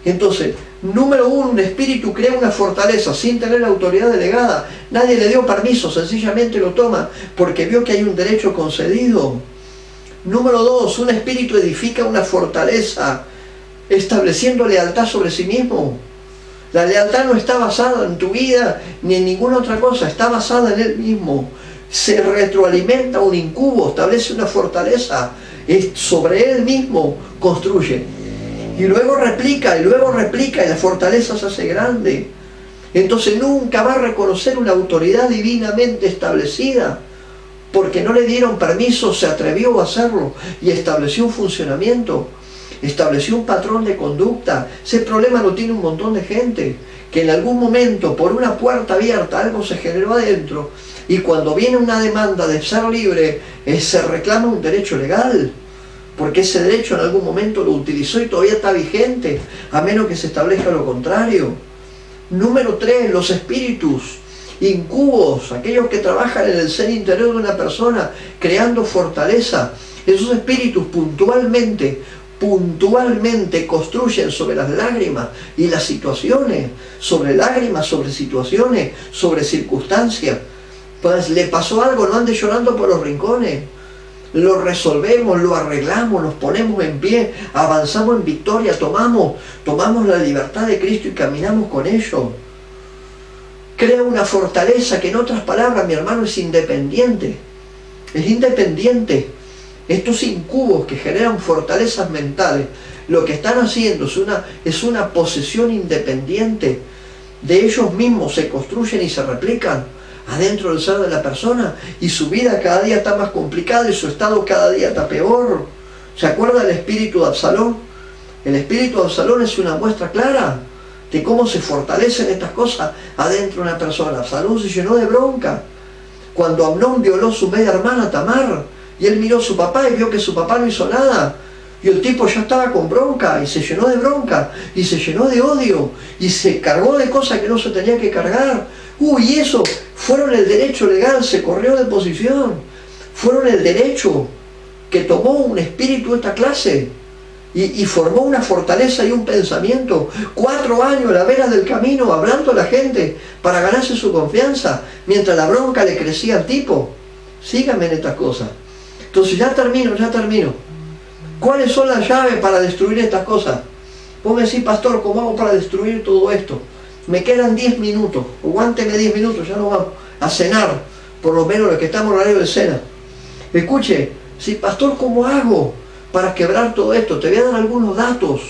Entonces, número uno, un espíritu crea una fortaleza sin tener autoridad delegada. Nadie le dio permiso, sencillamente lo toma porque vio que hay un derecho concedido. Número dos, un espíritu edifica una fortaleza estableciendo lealtad sobre sí mismo. La lealtad no está basada en tu vida ni en ninguna otra cosa, está basada en él mismo. Se retroalimenta un incubo, establece una fortaleza, sobre él mismo construye. Y luego replica, y la fortaleza se hace grande. Entonces nunca va a reconocer una autoridad divinamente establecida, porque no le dieron permiso, se atrevió a hacerlo y estableció un funcionamiento, estableció un patrón de conducta. Ese problema lo tiene un montón de gente, que en algún momento por una puerta abierta algo se generó adentro, y cuando viene una demanda de ser libre, se reclama un derecho legal, porque ese derecho en algún momento lo utilizó y todavía está vigente, a menos que se establezca lo contrario. Número 3, los espíritus incubos, aquellos que trabajan en el ser interior de una persona, creando fortaleza. Esos espíritus puntualmente construyen sobre las lágrimas y las situaciones, sobre lágrimas, sobre situaciones, sobre circunstancias. Pues le pasó algo, no ande llorando por los rincones. Lo resolvemos, lo arreglamos, nos ponemos en pie, avanzamos en victoria, tomamos la libertad de Cristo y caminamos con ello. Crea una fortaleza que, en otras palabras, mi hermano, es independiente. Es independiente. Estos incubos que generan fortalezas mentales, lo que están haciendo es una posesión independiente. De ellos mismos se construyen y se replican adentro del ser de la persona, y su vida cada día está más complicada y su estado cada día está peor. ¿Se acuerda del espíritu de Absalón? El espíritu de Absalón es una muestra clara de cómo se fortalecen estas cosas adentro de una persona. Absalón se llenó de bronca cuando Amnón violó a su media hermana Tamar, y él miró a su papá y vio que su papá no hizo nada, y el tipo ya estaba con bronca, y se llenó de bronca, y se llenó de odio, y se cargó de cosas que no se tenía que cargar. Y eso fueron el derecho legal, se corrió de posición, fueron el derecho que tomó un espíritu de esta clase y formó una fortaleza y un pensamiento. 4 años a la vera del camino hablando a la gente para ganarse su confianza, mientras la bronca le crecía al tipo. Síganme en estas cosas. Entonces ya termino. ¿Cuáles son las llaves para destruir estas cosas? Vos me decís, pastor, ¿cómo hago para destruir todo esto? Me quedan 10 minutos, aguánteme 10 minutos, ya nos vamos a cenar, por lo menos los que estamos en horario de cena. Escuche, sí, pastor, ¿cómo hago para quebrar todo esto? Te voy a dar algunos datos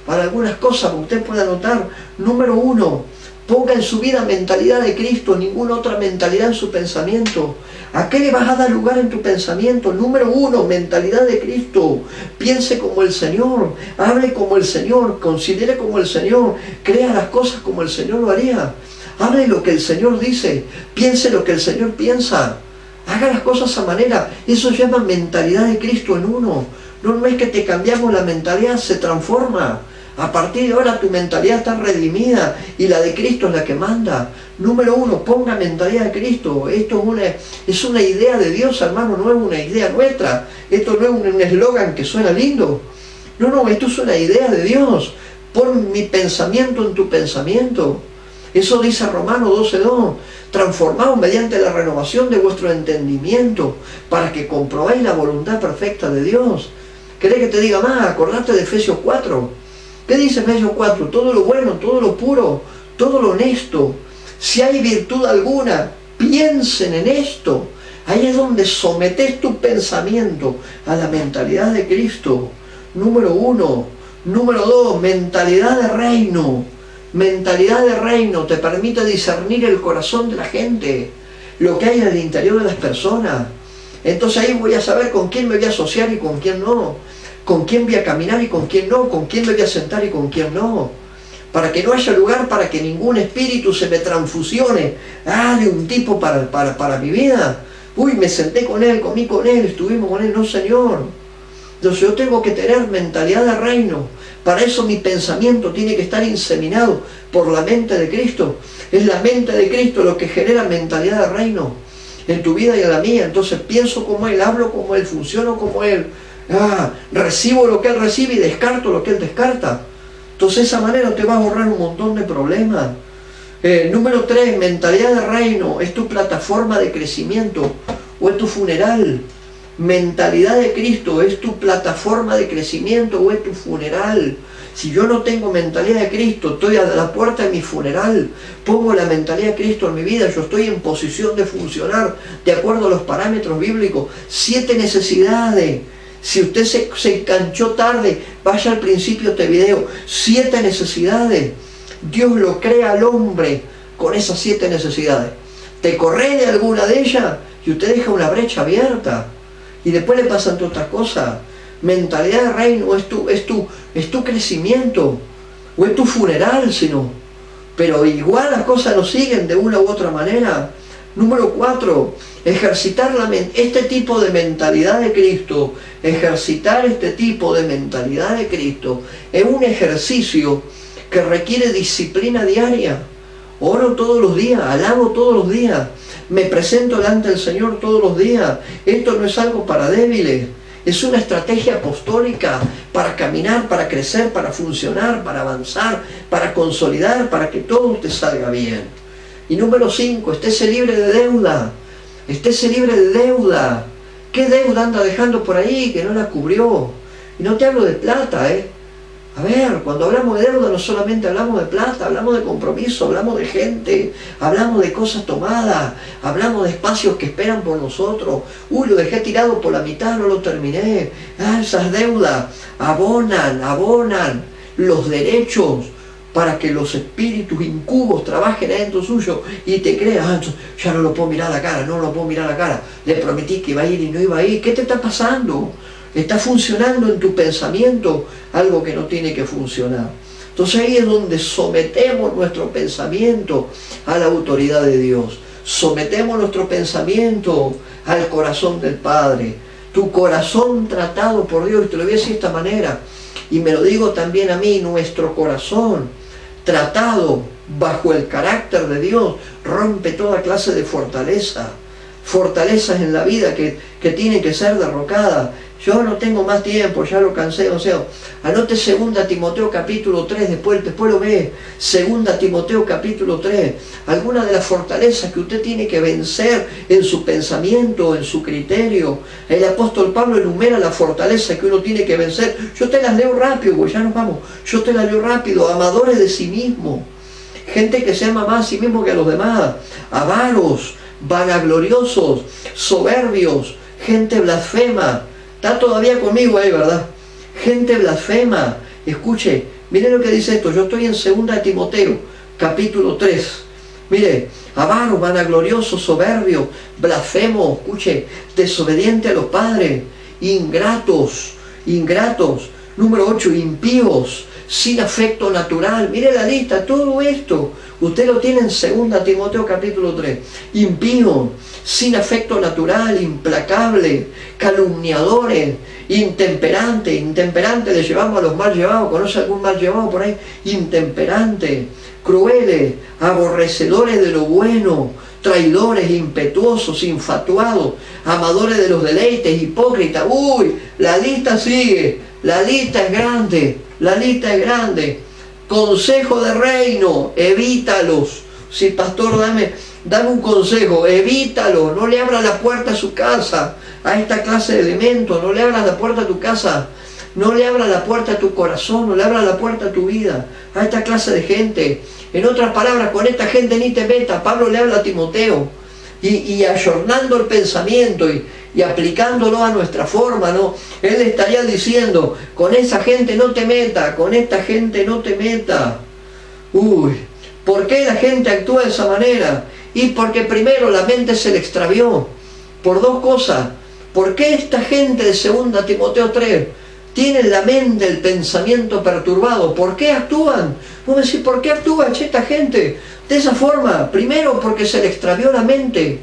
para algunas cosas que usted pueda anotar. Número 1, ponga en su vida mentalidad de Cristo, ninguna otra mentalidad en su pensamiento. ¿A qué le vas a dar lugar en tu pensamiento? Número 1, mentalidad de Cristo. Piense como el Señor, hable como el Señor, considere como el Señor, crea las cosas como el Señor lo haría. Hable lo que el Señor dice, piense lo que el Señor piensa. Haga las cosas a manera. Eso se llama mentalidad de Cristo en uno. No es que te cambiamos la mentalidad, se transforma. A partir de ahora tu mentalidad está redimida y la de Cristo es la que manda. Número 1, ponga mentalidad de Cristo. Esto es una idea de Dios, hermano, no es una idea nuestra. Esto no es un eslogan que suena lindo. No, esto es una idea de Dios. Pon mi pensamiento en tu pensamiento. Eso dice Romanos 12:2. Transformaos mediante la renovación de vuestro entendimiento para que comprobéis la voluntad perfecta de Dios. ¿Querés que te diga más? Acordate de Efesios 4. ¿Qué dice Efesios 4? Todo lo bueno, todo lo puro, todo lo honesto. Si hay virtud alguna, piensen en esto. Ahí es donde sometes tu pensamiento a la mentalidad de Cristo. Número 1. Número 2, mentalidad de reino. Mentalidad de reino te permite discernir el corazón de la gente, lo que hay en el interior de las personas. Entonces ahí voy a saber con quién me voy a asociar y con quién no, con quién voy a caminar y con quién no, con quién me voy a sentar y con quién no, para que no haya lugar para que ningún espíritu se me transfusione, de un tipo para mi vida. Uy, me senté con él, comí con él, estuvimos con él. No, Señor. Entonces yo tengo que tener mentalidad de reino. Para eso mi pensamiento tiene que estar inseminado por la mente de Cristo. Es la mente de Cristo lo que genera mentalidad de reino en tu vida y en la mía. Entonces pienso como Él, hablo como Él, funciono como Él. Recibo lo que Él recibe y descarto lo que Él descarta. Entonces de esa manera te vas a ahorrar un montón de problemas. Número 3, mentalidad de reino. ¿Es tu plataforma de crecimiento o es tu funeral? Mentalidad de Cristo, ¿es tu plataforma de crecimiento o es tu funeral? Si yo no tengo mentalidad de Cristo, estoy a la puerta de mi funeral, pongo la mentalidad de Cristo en mi vida, yo estoy en posición de funcionar de acuerdo a los parámetros bíblicos. 7 necesidades. Si usted se enganchó tarde, vaya al principio de este video. 7 necesidades. Dios lo crea al hombre con esas 7 necesidades. Te corre de alguna de ellas y usted deja una brecha abierta. Y después le pasan todas otras cosas. Mentalidad de reino es tu crecimiento o es tu funeral, sino. Pero igual las cosas no siguen de una u otra manera. Número 4, ejercitar este tipo de mentalidad de Cristo. Ejercitar este tipo de mentalidad de Cristo es un ejercicio que requiere disciplina diaria. Oro todos los días, alabo todos los días, me presento delante del Señor todos los días. Esto no es algo para débiles, es una estrategia apostólica para caminar, para crecer, para funcionar, para avanzar, para consolidar, para que todo te salga bien. Y número 5, estése libre de deuda. Estése libre de deuda. ¿Qué deuda anda dejando por ahí que no la cubrió? Y no te hablo de plata, A ver, cuando hablamos de deuda no solamente hablamos de plata, hablamos de compromiso, hablamos de gente, hablamos de cosas tomadas, hablamos de espacios que esperan por nosotros. Uy, lo dejé tirado por la mitad, no lo terminé. Esas deudas abonan los derechos para que los espíritus incubos trabajen adentro suyo y te creas, ya no lo puedo mirar a la cara, no lo puedo mirar a la cara, le prometí que iba a ir y no iba a ir. ¿Qué te está pasando? Está funcionando en tu pensamiento algo que no tiene que funcionar. Entonces ahí es donde sometemos nuestro pensamiento a la autoridad de Dios. Sometemos nuestro pensamiento al corazón del Padre. Tu corazón tratado por Dios, y te lo voy a decir de esta manera, y me lo digo también a mí, nuestro corazón tratado bajo el carácter de Dios rompe toda clase de fortalezas en la vida que tienen que ser derrocadas. Yo no tengo más tiempo, ya lo cansé, anote 2 Timoteo capítulo 3, después lo ve, 2 Timoteo capítulo 3, algunas de las fortalezas que usted tiene que vencer en su pensamiento, en su criterio. El apóstol Pablo enumera las fortalezas que uno tiene que vencer. Yo te las leo rápido, pues ya nos vamos, yo te las leo rápido. Amadores de sí mismo, gente que se ama más a sí mismo que a los demás, avaros, vanagloriosos, soberbios, gente blasfema. Está todavía conmigo ahí, ¿verdad? Gente blasfema. Escuche, mire lo que dice esto. Yo estoy en 2 Timoteo, capítulo 3. Mire, avaros, vanagloriosos, soberbios, blasfemos, escuche, desobediente a los padres, ingratos. Número 8, impíos, sin afecto natural. Mire la lista, todo esto usted lo tiene en 2 Timoteo capítulo 3. Impío, sin afecto natural, implacable, calumniadores, intemperante le llevamos a los mal llevados. ¿Conoce algún mal llevado por ahí? Intemperante, crueles, aborrecedores de lo bueno, traidores, impetuosos, infatuados, amadores de los deleites, hipócritas. Uy, la lista sigue, la lista es grande. Consejo de reino, evítalos. Si pastor, dame un consejo, evítalo. No le abra la puerta a su casa a esta clase de elementos, no le abras la puerta a tu casa, no le abra la puerta a tu corazón, no le abra la puerta a tu vida a esta clase de gente. En otras palabras, con esta gente ni te metas. Pablo le habla a Timoteo y ayornando el pensamiento y aplicándolo a nuestra forma, ¿no? Él estaría diciendo, con esa gente no te meta, con esta gente no te meta. Uy, ¿por qué la gente actúa de esa manera? Y porque primero la mente se le extravió por 2 cosas. ¿Por qué esta gente de 2 Timoteo 3 tiene la mente, el pensamiento perturbado? ¿Por qué actúan? Vos me decís, ¿por qué actúa esta gente de esa forma? Primero, porque se le extravió la mente.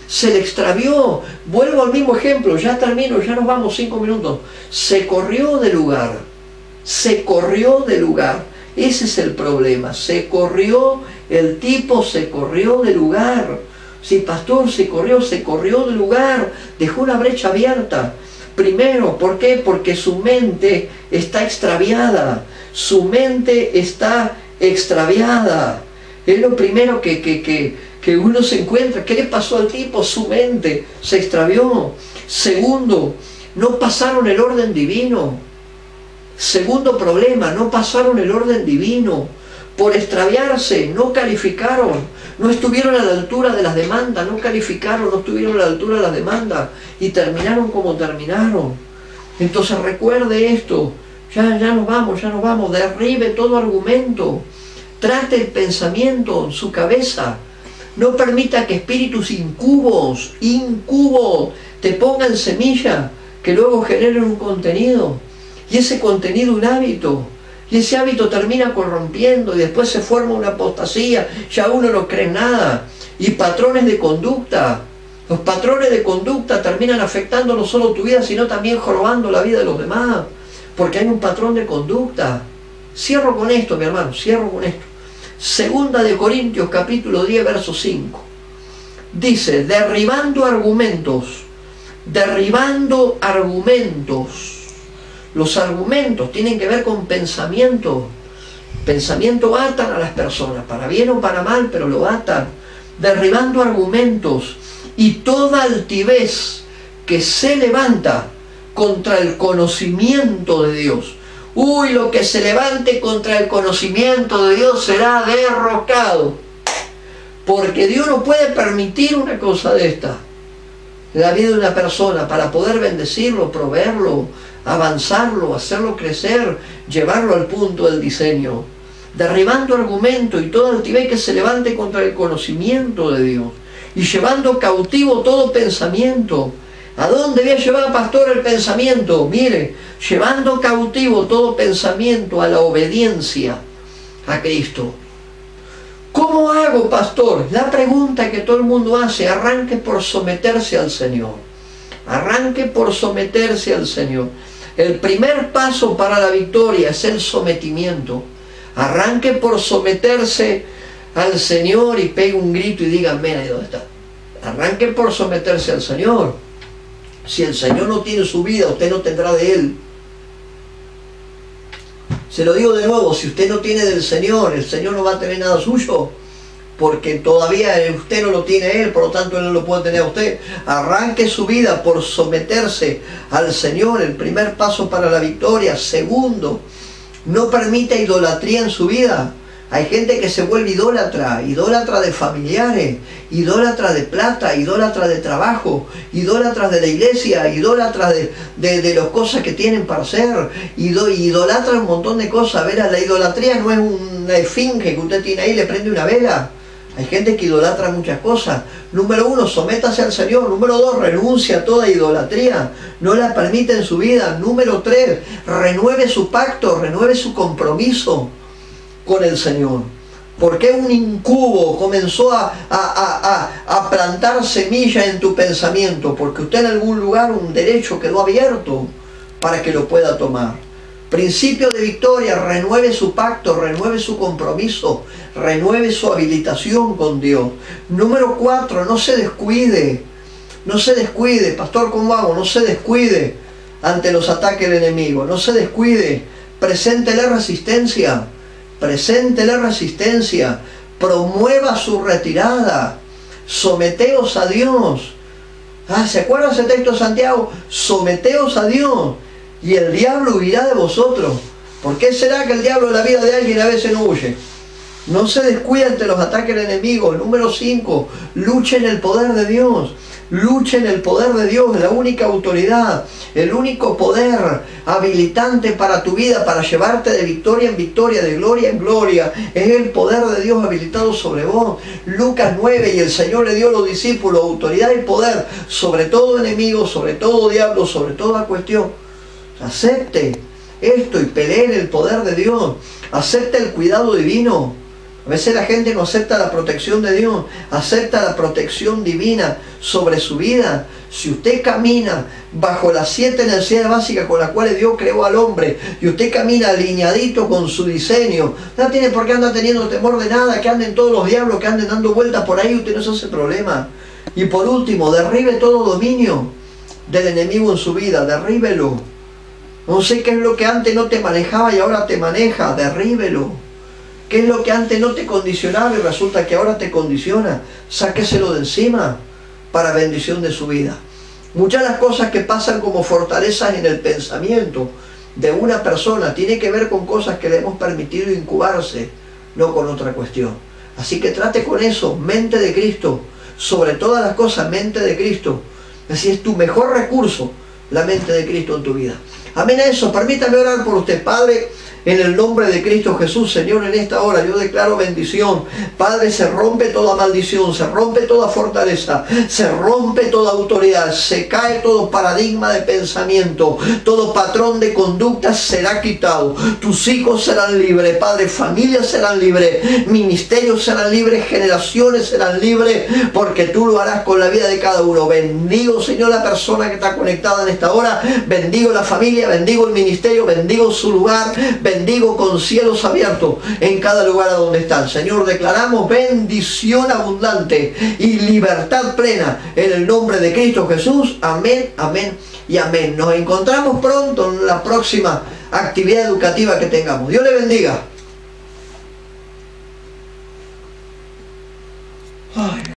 Se le extravió. Vuelvo al mismo ejemplo, ya termino, ya nos vamos 5 minutos. Se corrió de lugar. Se corrió de lugar. Ese es el problema. Se corrió, el tipo se corrió de lugar. Sí, pastor, se corrió de lugar. Dejó una brecha abierta. Primero, ¿por qué? Porque su mente está extraviada. Su mente está extraviada. Es lo primero que uno se encuentra. ¿Qué le pasó al tipo? Su mente se extravió. Segundo, no pasaron el orden divino. Segundo problema, no pasaron el orden divino. Por extraviarse, no calificaron. No estuvieron a la altura de las demandas, no calificaron, no estuvieron a la altura de las demandas. Y terminaron como terminaron. Entonces recuerde esto. Ya nos vamos. Derribe todo argumento. Trate el pensamiento en su cabeza. No permita que espíritus incubos, te pongan semilla, que luego generen un contenido. Y ese contenido un hábito. Y ese hábito termina corrompiendo y después se forma una apostasía. Ya uno no cree en nada. Y patrones de conducta. Los patrones de conducta terminan afectando no solo tu vida, sino también jorobando la vida de los demás. Porque hay un patrón de conducta. Cierro con esto, mi hermano, cierro con esto. 2 Corintios capítulo 10, verso 5. Dice, derribando argumentos. Los argumentos tienen que ver con pensamiento. Pensamiento atan a las personas, para bien o para mal, pero lo atan. Derribando argumentos y toda altivez que se levanta contra el conocimiento de Dios. Uy, lo que se levante contra el conocimiento de Dios será derrocado. Porque Dios no puede permitir una cosa de esta. La vida de una persona, para poder bendecirlo, proveerlo, avanzarlo, hacerlo crecer, llevarlo al punto del diseño. Derribando argumentos y toda altivez que se levante contra el conocimiento de Dios. Y llevando cautivo todo pensamiento. ¿A dónde voy a llevar, pastor, el pensamiento? Mire, llevando cautivo todo pensamiento a la obediencia a Cristo. ¿Cómo hago, pastor? La pregunta que todo el mundo hace, arranque por someterse al Señor. Arranque por someterse al Señor. El primer paso para la victoria es el sometimiento. Arranque por someterse al Señor y pegue un grito y diga, mira, ¿dónde está? Arranque por someterse al Señor. Si el Señor no tiene su vida, usted no tendrá de Él. Se lo digo de nuevo, si usted no tiene del Señor, el Señor no va a tener nada suyo, porque todavía usted no lo tiene a Él, por lo tanto Él no lo puede tener a usted. Arranque su vida por someterse al Señor, el primer paso para la victoria. Segundo, no permita idolatría en su vida. Hay gente que se vuelve idólatra de familiares, idólatra de plata, idólatra de trabajo, idólatra de la iglesia, idólatra de las cosas que tienen para hacer, idolatra un montón de cosas. Verá, la idolatría no es una esfinge que usted tiene ahí y le prende una vela. Hay gente que idolatra muchas cosas. Número 1, sométase al Señor. Número 2, renuncia a toda idolatría. No la permita en su vida. Número 3, renueve su pacto, renueve su compromiso con el Señor. ¿Por qué un incubo comenzó a plantar semilla en tu pensamiento? Porque usted en algún lugar un derecho quedó abierto para que lo pueda tomar. Principio de victoria, renueve su pacto, renueve su compromiso, renueve su habilitación con Dios. Número 4, no se descuide. No se descuide, pastor, ¿cómo hago? No se descuide ante los ataques del enemigo. No se descuide. Preséntele resistencia. Preséntele resistencia, promueva su retirada, someteos a Dios. ¿Se acuerdan ese texto de Santiago? Someteos a Dios y el diablo huirá de vosotros. ¿Por qué será que el diablo en la vida de alguien a veces no huye? No se descuide ante los ataques del enemigo. Número 5, luche en el poder de Dios. Luche en el poder de Dios, la única autoridad, el único poder habilitante para tu vida, para llevarte de victoria en victoria, de gloria en gloria. Es el poder de Dios habilitado sobre vos. Lucas 9, y el Señor le dio a los discípulos autoridad y poder sobre todo enemigo, sobre todo diablo, sobre toda cuestión. Acepte esto y pelee en el poder de Dios. Acepte el cuidado divino. A veces la gente no acepta la protección de Dios, acepta la protección divina sobre su vida. Si usted camina bajo las 7 necesidades básicas con las cuales Dios creó al hombre, y usted camina alineadito con su diseño, no tiene por qué andar teniendo temor de nada, que anden todos los diablos, que anden dando vueltas por ahí, usted no se hace problema. Y por último, derribe todo dominio del enemigo en su vida, derríbelo. No sé qué es lo que antes no te manejaba y ahora te maneja, derríbelo. ¿Qué es lo que antes no te condicionaba y resulta que ahora te condiciona? Sáqueselo de encima para bendición de su vida. Muchas de las cosas que pasan como fortalezas en el pensamiento de una persona tiene que ver con cosas que le hemos permitido incubarse, no con otra cuestión. Así que trate con eso, mente de Cristo, sobre todas las cosas, mente de Cristo. Así es tu mejor recurso, la mente de Cristo en tu vida. Amén a eso. Permítame orar por usted, Padre. En el nombre de Cristo Jesús, Señor, en esta hora yo declaro bendición. Padre, se rompe toda maldición, se rompe toda fortaleza, se rompe toda autoridad, se cae todo paradigma de pensamiento, todo patrón de conducta será quitado. Tus hijos serán libres, Padre, familias serán libres, ministerios serán libres, generaciones serán libres, porque tú lo harás con la vida de cada uno. Bendigo, Señor, la persona que está conectada en esta hora, bendigo la familia, bendigo el ministerio, bendigo su lugar, bendigo con cielos abiertos en cada lugar a donde están. Señor, declaramos bendición abundante y libertad plena en el nombre de Cristo Jesús. Amén, amén y amén. Nos encontramos pronto en la próxima actividad educativa que tengamos. Dios le bendiga. Ay.